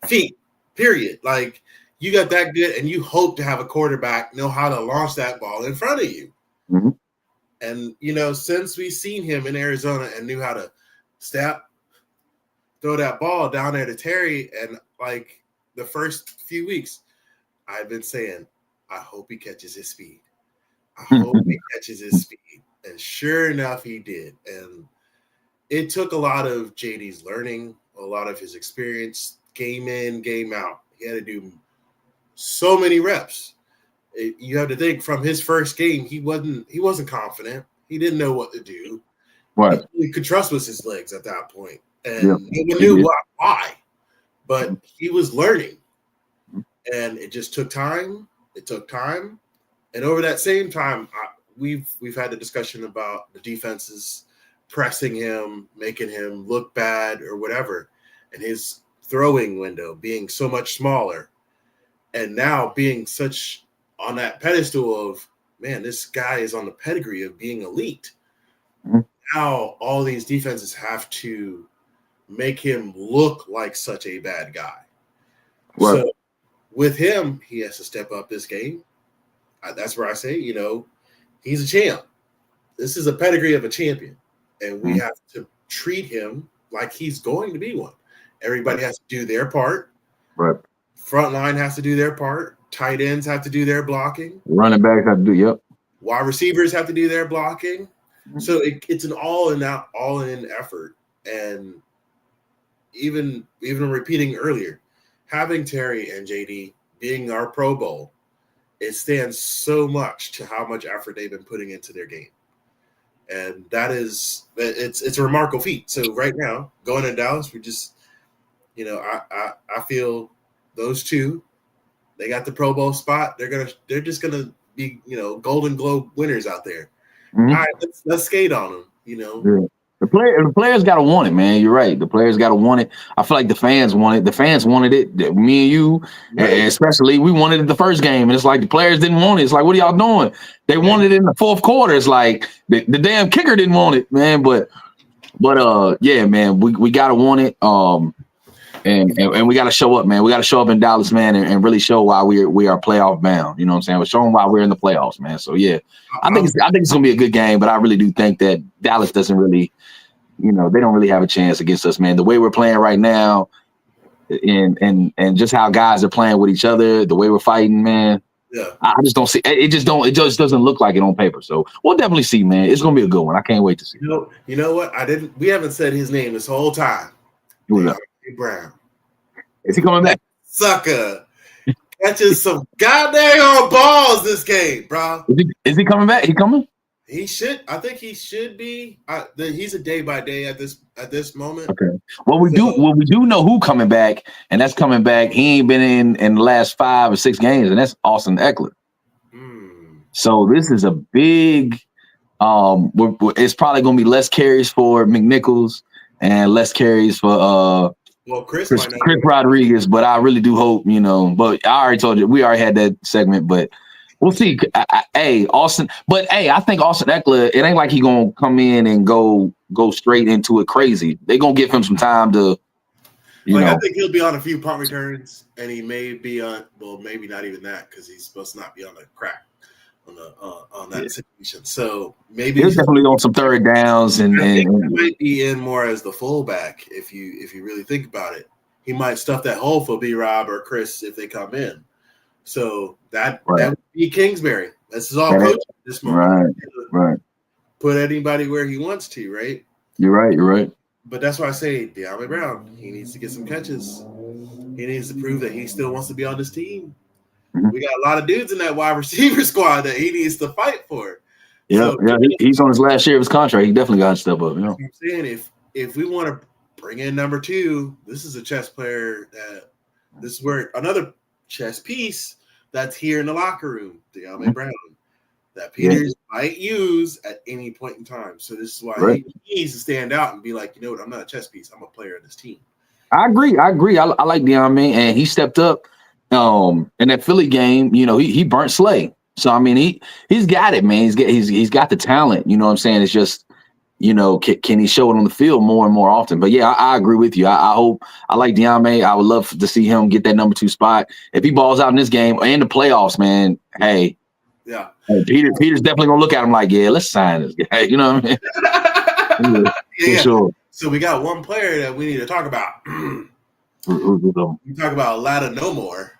Speaker 2: feat. Period. Like. You got that good, and you hope to have a quarterback know how to launch that ball in front of you. Mm-hmm. And, since we've seen him in Arizona and knew how to throw that ball down there to Terry, and like the first few weeks, I've been saying, I hope he catches his speed. I hope he catches his speed. And sure enough, he did. And it took a lot of JD's learning, a lot of his experience, game in, game out. He had to do so many reps. You have to think from his first game, he wasn't confident. He didn't know what to do.
Speaker 3: Right.
Speaker 2: He could trust with his legs at that point. And no one knew why. but he was learning, and it just took time. It took time, and over that same time, we've had a discussion about the defenses pressing him, making him look bad or whatever, and his throwing window being so much smaller, and now being such on that pedestal of, man, this guy is on the pedigree of being elite.
Speaker 3: Mm-hmm.
Speaker 2: Now all these defenses have to make him look like such a bad guy.
Speaker 3: Right.
Speaker 2: So with him, he has to step up this game. That's where I say, he's a champ. This is a pedigree of a champion, and we have to treat him like he's going to be one. Everybody has to do their part.
Speaker 3: Right.
Speaker 2: Front line has to do their part. Tight ends have to do their blocking.
Speaker 3: Running backs have to do, yep.
Speaker 2: Wide receivers have to do their blocking. So it's an all-in effort. And even repeating earlier, having Terry and JD being our Pro Bowl, it stands so much to how much effort they've been putting into their game. And it's a remarkable feat. So right now, going to Dallas, we just, I feel those two, they got the Pro Bowl spot. They're just gonna be, Golden Globe winners out there.
Speaker 3: Mm-hmm.
Speaker 2: All right, let's skate on them.
Speaker 3: Yeah. The players got to want it, man. You're right. The players got to want it. I feel like the fans want it. The fans wanted it. Me and you, especially, we wanted it the first game. And it's like the players didn't want it. It's like, what are y'all doing? They wanted it in the fourth quarter. It's like the damn kicker didn't want it, man. But yeah, man, we got to want it. And we got to show up, man. We got to show up in Dallas, man, and really show why we are playoff bound. You know what I'm saying? We're showing why we're in the playoffs, man. So yeah, I think it's gonna be a good game, but I really do think that Dallas doesn't really, they don't really have a chance against us, man. The way we're playing right now, and just how guys are playing with each other, the way we're fighting, man.
Speaker 2: Yeah,
Speaker 3: I just don't see it. It just doesn't look like it on paper. So we'll definitely see, man. It's gonna be a good one. I can't wait to see.
Speaker 2: You know what? We haven't said his name this whole time. Brown.
Speaker 3: Is he coming back?
Speaker 2: Sucker. Catches some goddamn balls this game, bro.
Speaker 3: Is he coming back? He coming?
Speaker 2: He should. I think he should be. He's a day by day at this moment.
Speaker 3: Okay. Well, we do know who coming back, and that's coming back. He ain't been in the last 5 or 6 games, and that's Austin Eckler. So this is a big. It's probably going to be less carries for McNichols and less carries for
Speaker 2: Chris
Speaker 3: Rodriguez, but I really do hope, but I already told you, we already had that segment, but we'll see. Austin, but I think Austin Eckler, it ain't like he gonna come in and go straight into it crazy. They gonna give him some time to,
Speaker 2: I think he'll be on a few punt returns, and he may be on, maybe not even that, because he's supposed to not be on the crack on that situation. So maybe
Speaker 3: he's definitely on some third downs, and
Speaker 2: he might be in more as the fullback if you really think about it. He might stuff that hole for B-Rob or Chris if they come in. So that would be Kingsbury. This is all coaching at this moment.
Speaker 3: Right.
Speaker 2: Put anybody where he wants to, right?
Speaker 3: You're right.
Speaker 2: But that's why I say De'Ami Brown, he needs to get some catches. He needs to prove that he still wants to be on this team.
Speaker 3: Mm-hmm.
Speaker 2: We got a lot of dudes in that wide receiver squad that he needs to fight for.
Speaker 3: Yeah, he's on his last year of his contract. He definitely got to step up.
Speaker 2: I'm saying if we want to bring in number 2, this is a chess player this is where another chess piece that's here in the locker room, De'Ami Brown, that Peters might use at any point in time. So this is why he needs to stand out and be like, what, I'm not a chess piece. I'm a player of this team.
Speaker 3: I agree. I like De'Ami, and he stepped up. In that Philly game, he burnt Slay. So I mean, he's got it, man. He's got the talent. You know what I'm saying? It's just, can he show it on the field more and more often? But yeah, I agree with you. I like De'Ami. I would love to see him get that number 2 spot. If he balls out in this game or in the playoffs, man, hey, Peter's definitely gonna look at him like, let's sign this guy. You know what I mean? For sure.
Speaker 2: So we got one player that we need to talk about. We talk about Lada No More.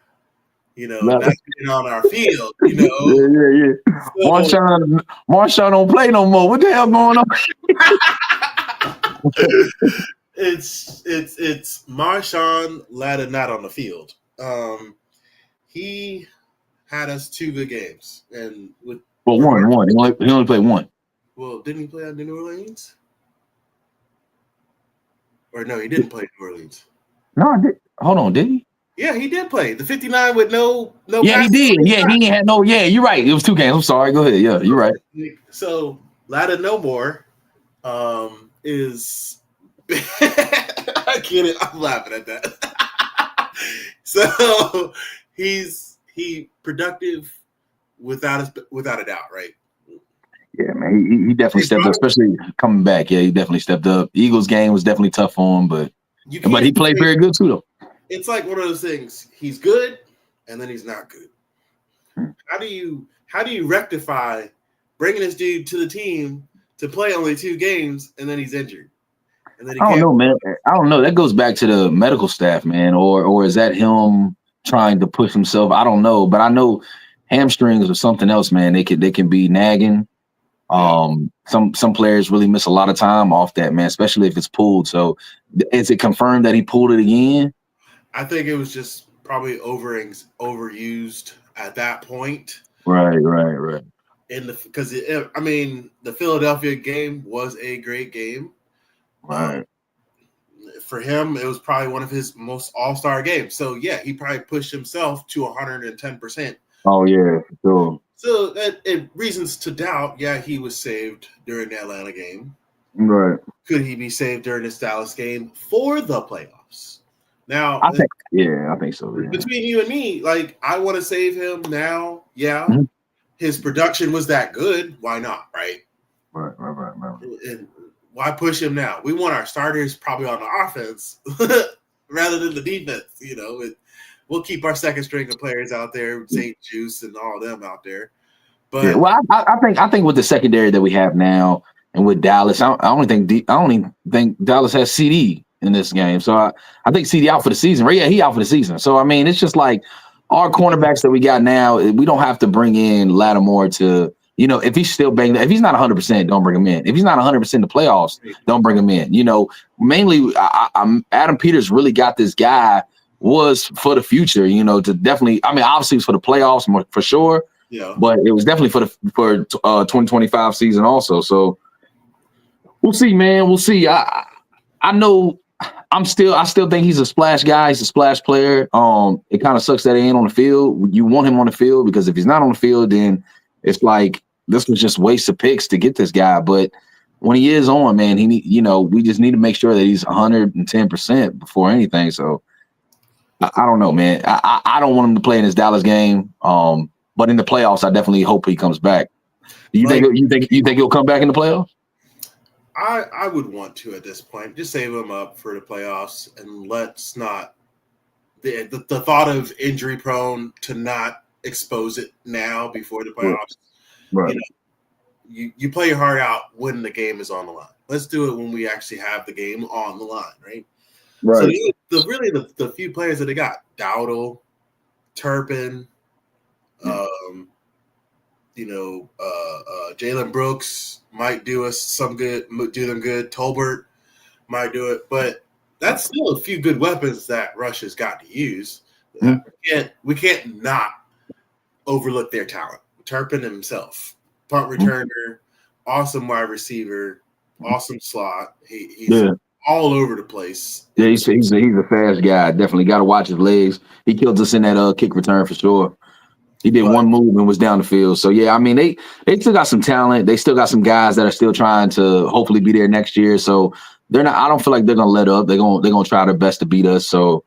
Speaker 2: Not being on our field.
Speaker 3: Yeah. Marshawn don't play no more. What the hell going on?
Speaker 2: It's Marshawn Lada not on the field. He had us 2 good games, and
Speaker 3: one. He only played 1.
Speaker 2: Well, didn't he play on New Orleans? Or no, he didn't play New Orleans.
Speaker 3: No, I did. Hold on, did he?
Speaker 2: Yeah, he did play the 59 with no.
Speaker 3: Yeah, he did. Yeah, he ain't had no. Yeah, you're right. It was 2 games. I'm sorry. Go ahead. Yeah, you're right.
Speaker 2: So Lada No More is I get it. I'm laughing at that. So he productive without a doubt, right?
Speaker 3: Yeah, man. He definitely stepped up, especially coming back. Yeah, he definitely stepped up. Eagles game was definitely tough for him, but he played very good too, though.
Speaker 2: It's like one of those things. He's good, and then he's not good. How do you rectify bringing this dude to the team to play only 2 games, and then he's injured? And then
Speaker 3: I don't know, man. I don't know. That goes back to the medical staff, man, or is that him trying to push himself? I don't know, but I know hamstrings or something else, man. They can be nagging. Some players really miss a lot of time off that, man, especially if it's pulled. So, is it confirmed that he pulled it again?
Speaker 2: I think it was just probably overused at that point.
Speaker 3: Right.
Speaker 2: Because the Philadelphia game was a great game.
Speaker 3: Right.
Speaker 2: For him, it was probably one of his most all-star games. So yeah, he probably pushed himself to 110%.
Speaker 3: Oh yeah, sure.
Speaker 2: So that reasons to doubt. Yeah, he was saved during the Atlanta game.
Speaker 3: Right.
Speaker 2: Could he be saved during this Dallas game for the playoffs? Now,
Speaker 3: I think so. Yeah.
Speaker 2: Between you and me, like, I want to save him now. Yeah, His production was that good. Why not? Right. And why push him now? We want our starters probably on the offense rather than the defense. We'll keep our second string of players out there, St. Juice and all them out there. But
Speaker 3: I think with the secondary that we have now and with Dallas, I don't even think Dallas has CD in this game. So I think CD out for the season. Right? Yeah, he out for the season. So I mean, it's just like our cornerbacks that we got now. We don't have to bring in Lattimore to. If he's still banged, if he's not 100%, don't bring him in. If he's not 100% in the playoffs, don't bring him in. Mainly, Adam Peters really got this guy was for the future. To definitely. I mean, obviously, it's for the playoffs for sure.
Speaker 2: Yeah.
Speaker 3: But it was definitely for 2025 season also. So we'll see, man. We'll see. I know. I still think he's a splash guy. He's a splash player. It kind of sucks that he ain't on the field. You want him on the field because if he's not on the field, then it's like this was just waste of picks to get this guy. But when he is on, man, we just need to make sure that he's 110% before anything. So I don't know, man. I don't want him to play in this Dallas game. But in the playoffs, I definitely hope he comes back. You think he'll come back in the playoffs?
Speaker 2: I would want to at this point. Just save him up for the playoffs and let's not the thought of injury prone to not expose it now before the playoffs.
Speaker 3: Right.
Speaker 2: You play your heart out when the game is on the line. Let's do it when we actually have the game on the line, right?
Speaker 3: Right.
Speaker 2: So the few players that they got, Dowdle, Turpin, Jalen Brooks might do us some good, do them good. Tolbert might do it, but that's still a few good weapons that Rush has got to use. We can't not overlook their talent. Turpin himself, punt returner, awesome wide receiver, awesome slot. He's all over the place.
Speaker 3: Yeah, he's a fast guy. Definitely got to watch his legs. He killed us in that kick return for sure. He did one move and was down the field. So yeah, I mean they still got some talent. They still got some guys that are still trying to hopefully be there next year. So they're not. I don't feel like they're gonna let up. They're gonna try their best to beat us. So,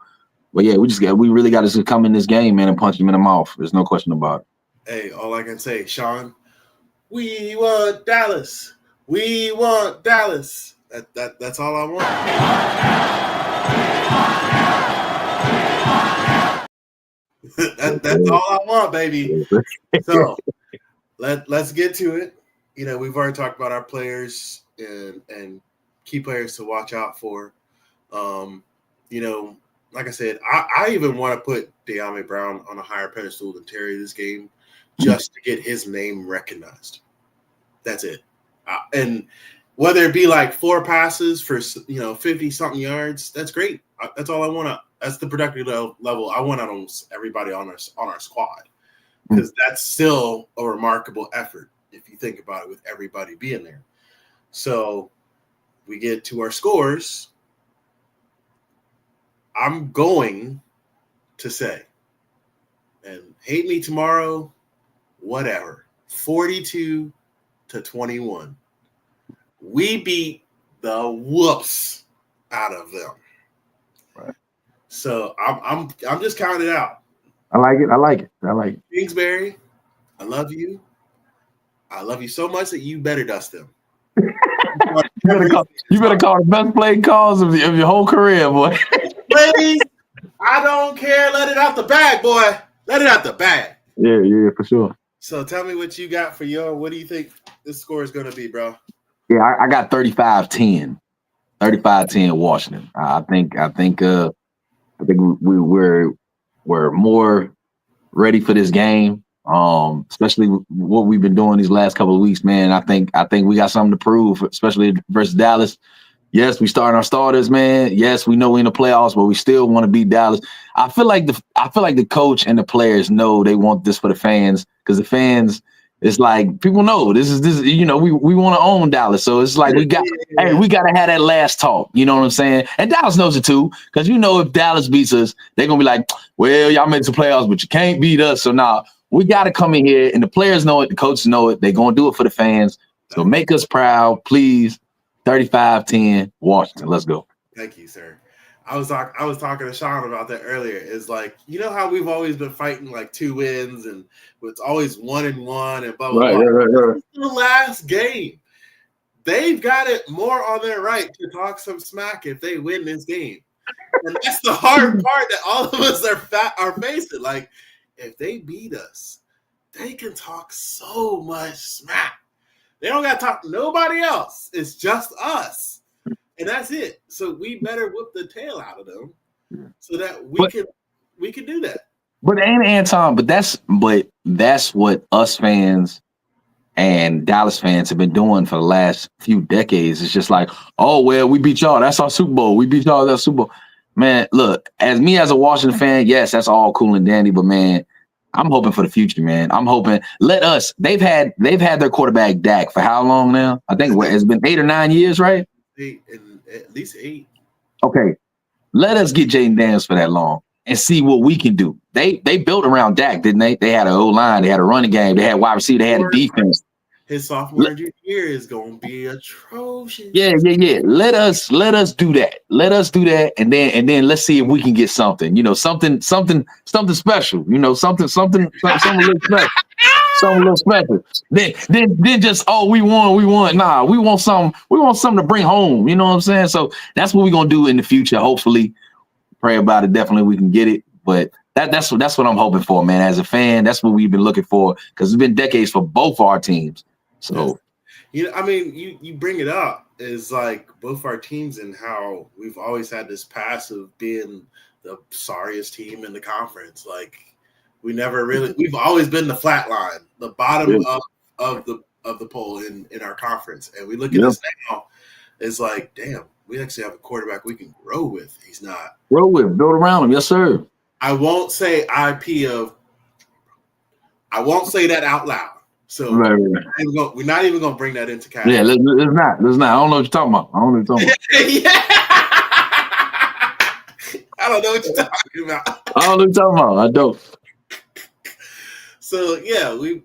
Speaker 3: but yeah, we really got to come in this game, man, and punch him in the mouth. There's no question about it.
Speaker 2: Hey, all I can say, Sean, we want Dallas. We want Dallas. That's all I want. That's all I want, baby. So let's get to it. We've already talked about our players and key players to watch out for. Like I said, I even want to put De'Ami Brown on a higher pedestal than Terry this game, just to get his name recognized. That's it. And whether it be like 4 passes for 50-something yards, that's great. That's all I want. That's the productive level I want on everybody on our squad, because that's still a remarkable effort if you think about it with everybody being there. So we get to our scores. I'm going to say, and hate me tomorrow, whatever, 42-21. We beat the whoops out of them.
Speaker 3: Right.
Speaker 2: So I'm just counting it out.
Speaker 3: I like it.
Speaker 2: Kingsbury, I love you. I love you so much that you better dust them.
Speaker 3: You better call the best play calls of your whole career, boy.
Speaker 2: Please, I don't care. Let it out the bag, boy. Let it out the bag.
Speaker 3: Yeah, for sure.
Speaker 2: So tell me what you got for what do you think this score is going to be, bro?
Speaker 3: Yeah, I got 35-10. 35-10 Washington. I think we're more ready for this game. Especially what we've been doing these last couple of weeks, man. I think we got something to prove, especially versus Dallas. Yes, we starting our starters, man. Yes, we know we're in the playoffs, but we still want to beat Dallas. I feel like the coach and the players know they want this for the fans, because the fans, it's like people know this is we want to own Dallas. So it's like we got to have that last talk. You know what I'm saying? And Dallas knows it too, because if Dallas beats us, they're gonna be like, well, y'all made the playoffs, but you can't beat us. So now we got to come in here, and the players know it, the coaches know it. They're gonna do it for the fans. So make us proud, please. 35-10 Washington. Let's go.
Speaker 2: Thank you, sir. I was talking to Sean about that earlier. It's like, how we've always been fighting like 2 wins and it's always 1-1 and blah blah blah.
Speaker 3: Right.
Speaker 2: The last game, they've got it more on their right to talk some smack if they win this game, and that's the hard part that all of us are facing. Like, if they beat us, they can talk so much smack. They don't got to talk to nobody else. It's just us. And that's it. So we better whip the tail out of them so that we can do that.
Speaker 3: But Anton, that's what us fans and Dallas fans have been doing for the last few decades. It's just like, oh, well, we beat y'all. That's our Super Bowl. We beat y'all. That's Super Bowl. Man, look, as a Washington fan, yes, that's all cool and dandy, but man, I'm hoping for the future, man. I'm hoping they've had their quarterback Dak for how long now? I think it's been 8 or 9 years, right?
Speaker 2: At least 8.
Speaker 3: Okay. Let us get Jaden Daniels for that long and see what we can do. They built around Dak, didn't they? They had an O-line, they had a running game, they had wide receiver, they had a defense.
Speaker 2: His sophomore year is going to be atrocious.
Speaker 3: Yeah. Let us do that. Let us do that, and then let's see if we can get something. Something special. Something a little special. Something a little special. Then just we won. Nah, we want something to bring home. You know what I'm saying? So that's what we're gonna do in the future. Hopefully, pray about it. Definitely, we can get it. But that's what I'm hoping for, man. As a fan, that's what we've been looking for, because it's been decades for both our teams. So,
Speaker 2: you bring it up is like both our teams and how we've always had this past of being the sorriest team in the conference. Like, we've always been the flat line, the bottom of the poll in our conference. And we look at this now, it's like, damn, we actually have a quarterback we can grow with. He's not.
Speaker 3: Grow with, build around him. Yes, sir.
Speaker 2: I won't say that out loud. So
Speaker 3: right.
Speaker 2: We're not even gonna bring that into category.
Speaker 3: Yeah, let's not. I don't know what you're talking about.
Speaker 2: Yeah. I don't know what you're talking about.
Speaker 3: I don't know what you're talking about. I don't.
Speaker 2: So yeah, we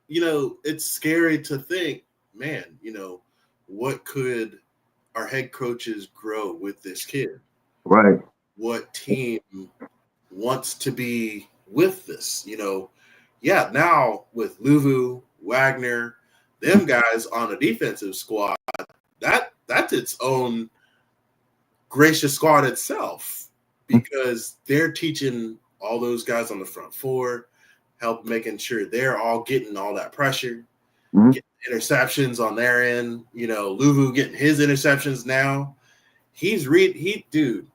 Speaker 2: it's scary to think, man, what could our head coaches grow with this kid?
Speaker 3: Right.
Speaker 2: What team wants to be with this? Now with Luvu, Wagner, them guys on a defensive squad, that's its own gracious squad itself, because they're teaching all those guys on the front four, help making sure they're all getting all that pressure, getting interceptions on their end. Luvu getting his interceptions now. Dude,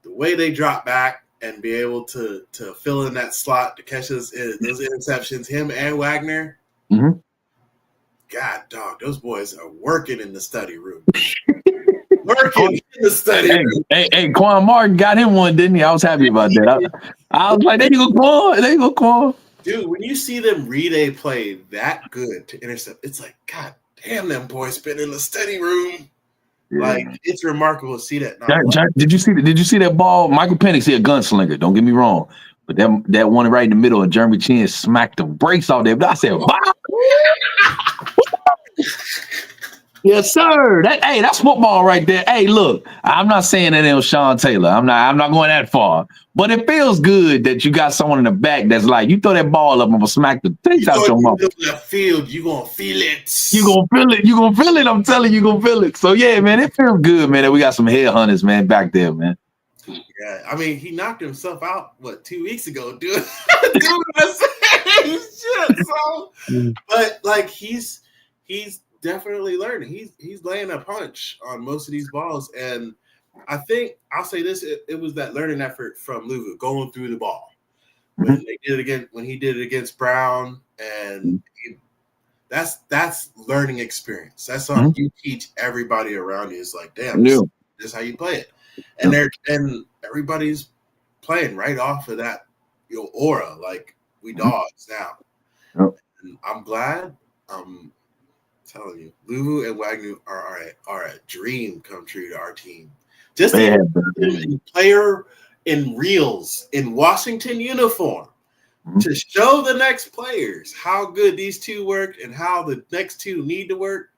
Speaker 2: the way they drop back and be able to fill in that slot to catch those interceptions, him and Wagner.
Speaker 3: Mm-hmm.
Speaker 2: God, dog, those boys are working in the study room. Working in the study room.
Speaker 3: Hey, Quan Martin got him one, didn't he? I was happy about that. I was like, there you go, Quan.
Speaker 2: Dude, when you see them read a play that good to intercept, it's like, God damn, them boys been in the study room. Like it's remarkable to see that.
Speaker 3: Did you see that ball? Michael Penix, he a gunslinger. Don't get me wrong, but that one right in the middle, and Jeremy Chin smacked the brakes off there. But I said, "Wow." Yes, sir. That's football right there. Hey, look, I'm not saying that it was Sean Taylor. I'm not going that far. But it feels good that you got someone in the back that's like, you throw that ball up, I'm gonna smack the things out your mouth.
Speaker 2: Left field, you gonna feel it.
Speaker 3: You gonna feel it. You gonna feel it. I'm telling you, gonna feel it. So yeah, man, it feels good, man. That we got some headhunters, man, back there, man.
Speaker 2: Yeah, I mean, he knocked himself out 2 weeks ago, dude. Doing the same shit. So, but like he's definitely learning. He's laying a punch on most of these balls, and I think I'll say this: it was that learning effort from Luvu going through the ball when they did it again. When he did it against Brown, and that's learning experience. That's something you teach everybody around you. It's like, damn, this is how you play it, and everybody's playing right off of that aura. Like we dogs now, and I'm glad. Telling you, Luvu and Wagner are a dream come true to our team. Just a player in reels in Washington uniform to show the next players how good these two work and how the next two need to work.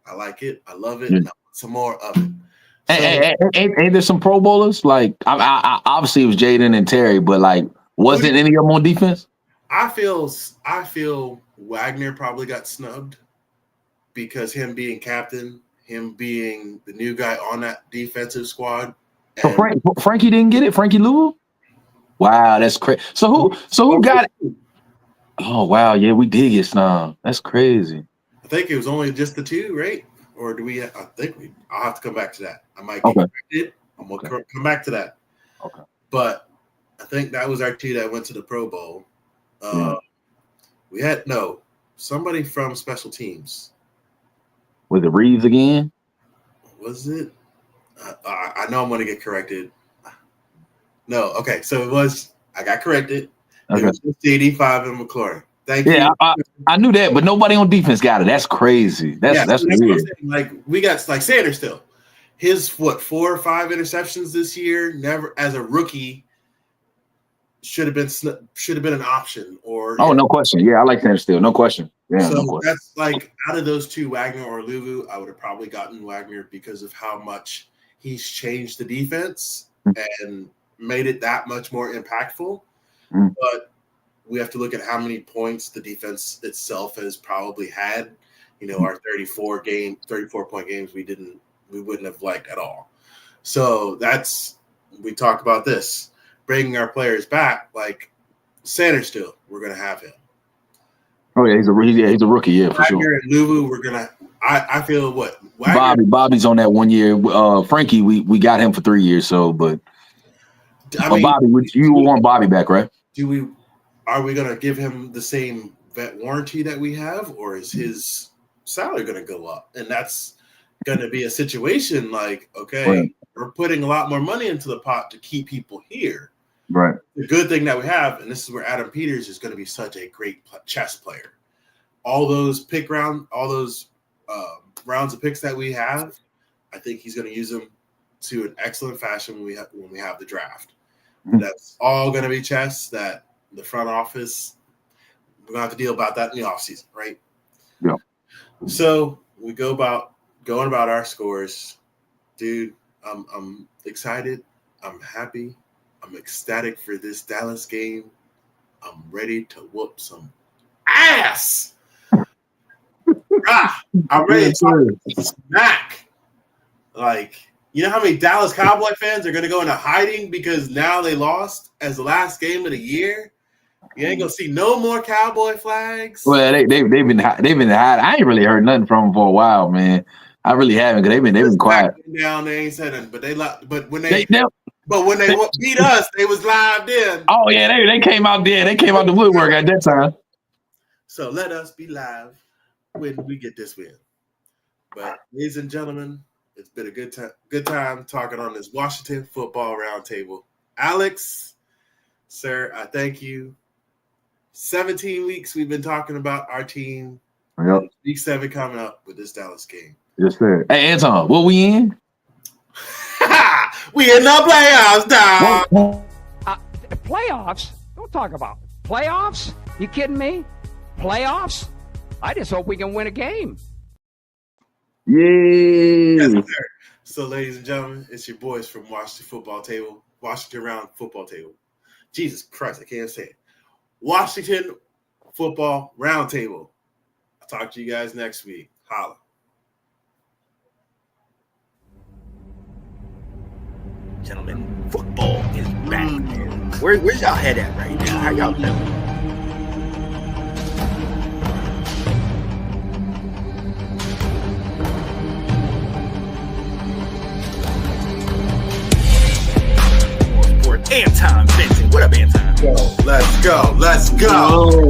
Speaker 2: I like it. I love it. And I want some more of it. So,
Speaker 3: ain't there some Pro Bowlers? Like, I obviously it was Jaden and Terry, but like, wasn't any of them on defense?
Speaker 2: I feel Wagner probably got snubbed because him being captain, him being the new guy on that defensive squad.
Speaker 3: So Frankie didn't get it. Frankie Louisville? Wow, that's crazy. So who got it? Oh wow, yeah, we did get snubbed. That's crazy.
Speaker 2: I think it was only just the two, right? Or do we? I'll have to come back to that. I might get corrected. I'm gonna come back to that.
Speaker 3: Okay.
Speaker 2: But I think that was our two that went to the Pro Bowl. We had somebody from special teams.
Speaker 3: Was it Reeves again?
Speaker 2: Was it? I know I'm going to get corrected. No, okay. So it was. I got corrected. Okay. It was 85 and McLaurin. Thank you.
Speaker 3: Yeah, I knew that, but nobody on defense got it. That's crazy. That's weird.
Speaker 2: Like we got like Sanders still. His 4 or 5 interceptions this year. Never as a rookie. Should have been an option or
Speaker 3: no question. Yeah, I like Sanders still. No question. Yeah,
Speaker 2: so
Speaker 3: no question.
Speaker 2: That's like out of those two, Wagner or Luvu, I would have probably gotten Wagner because of how much he's changed the defense and made it that much more impactful. But we have to look at how many points the defense itself has probably had. Our 34-point games we wouldn't have liked at all. So we talk about this. Bringing our players back, like Sanders still, we're going to have him.
Speaker 3: Oh, yeah, he's a rookie, yeah, for
Speaker 2: Wagner
Speaker 3: sure.
Speaker 2: And Luvu, we're going to – I feel what? Wagner,
Speaker 3: Bobby's on that 1 year. Frankie, we got him for 3 years, so – but Bobby, you want Bobby back, right?
Speaker 2: Are we going to give him the same vet warranty that we have, or is his salary going to go up? And that's going to be a situation like, okay, we're putting a lot more money into the pot to keep people here.
Speaker 3: Right.
Speaker 2: The good thing that we have, and this is where Adam Peters is going to be such a great chess player. All those rounds of picks that we have, I think he's going to use them to an excellent fashion when we have the draft. That's all going to be chess that the front office, we're going to have to deal about that in the offseason, right?
Speaker 3: Yeah.
Speaker 2: So we going about our scores. Dude, I'm excited. I'm happy. I'm ecstatic for this Dallas game. I'm ready to whoop some ass. I'm ready to smack. Like, you know how many Dallas Cowboy fans are going to go into hiding because now they lost as the last game of the year? You ain't gonna see no more Cowboy flags.
Speaker 3: Well, they've been hiding. I ain't really heard nothing from them for a while, man. I really haven't because they've been quiet.
Speaker 2: Down, they ain't said nothing, but when they beat us, they was live then.
Speaker 3: Oh yeah, they came out there. They came out the woodwork at that time.
Speaker 2: So let us be live when we get this win. But ladies and gentlemen, it's been a good time talking on this Washington Football Roundtable. Alyx, sir, I thank you. 17 weeks we've been talking about our team.
Speaker 3: Yep.
Speaker 2: Week 7 coming up with this Dallas game.
Speaker 3: Yes, sir. Hey, Anton, what we in?
Speaker 2: We in the playoffs, dog.
Speaker 5: Playoffs? Don't talk about it. Playoffs? You kidding me? Playoffs? I just hope we can win a game.
Speaker 3: Yeah.
Speaker 2: Yes, sir. So, ladies and gentlemen, it's your boys from Washington Round Football Table. Jesus Christ, I can't say it. Washington Football Roundtable. I'll talk to you guys next week. Holla.
Speaker 1: Gentlemen, football is back, man. Where's y'all head at right now? How y'all doing? Anton Benson. What up, Anton?
Speaker 2: Let's go.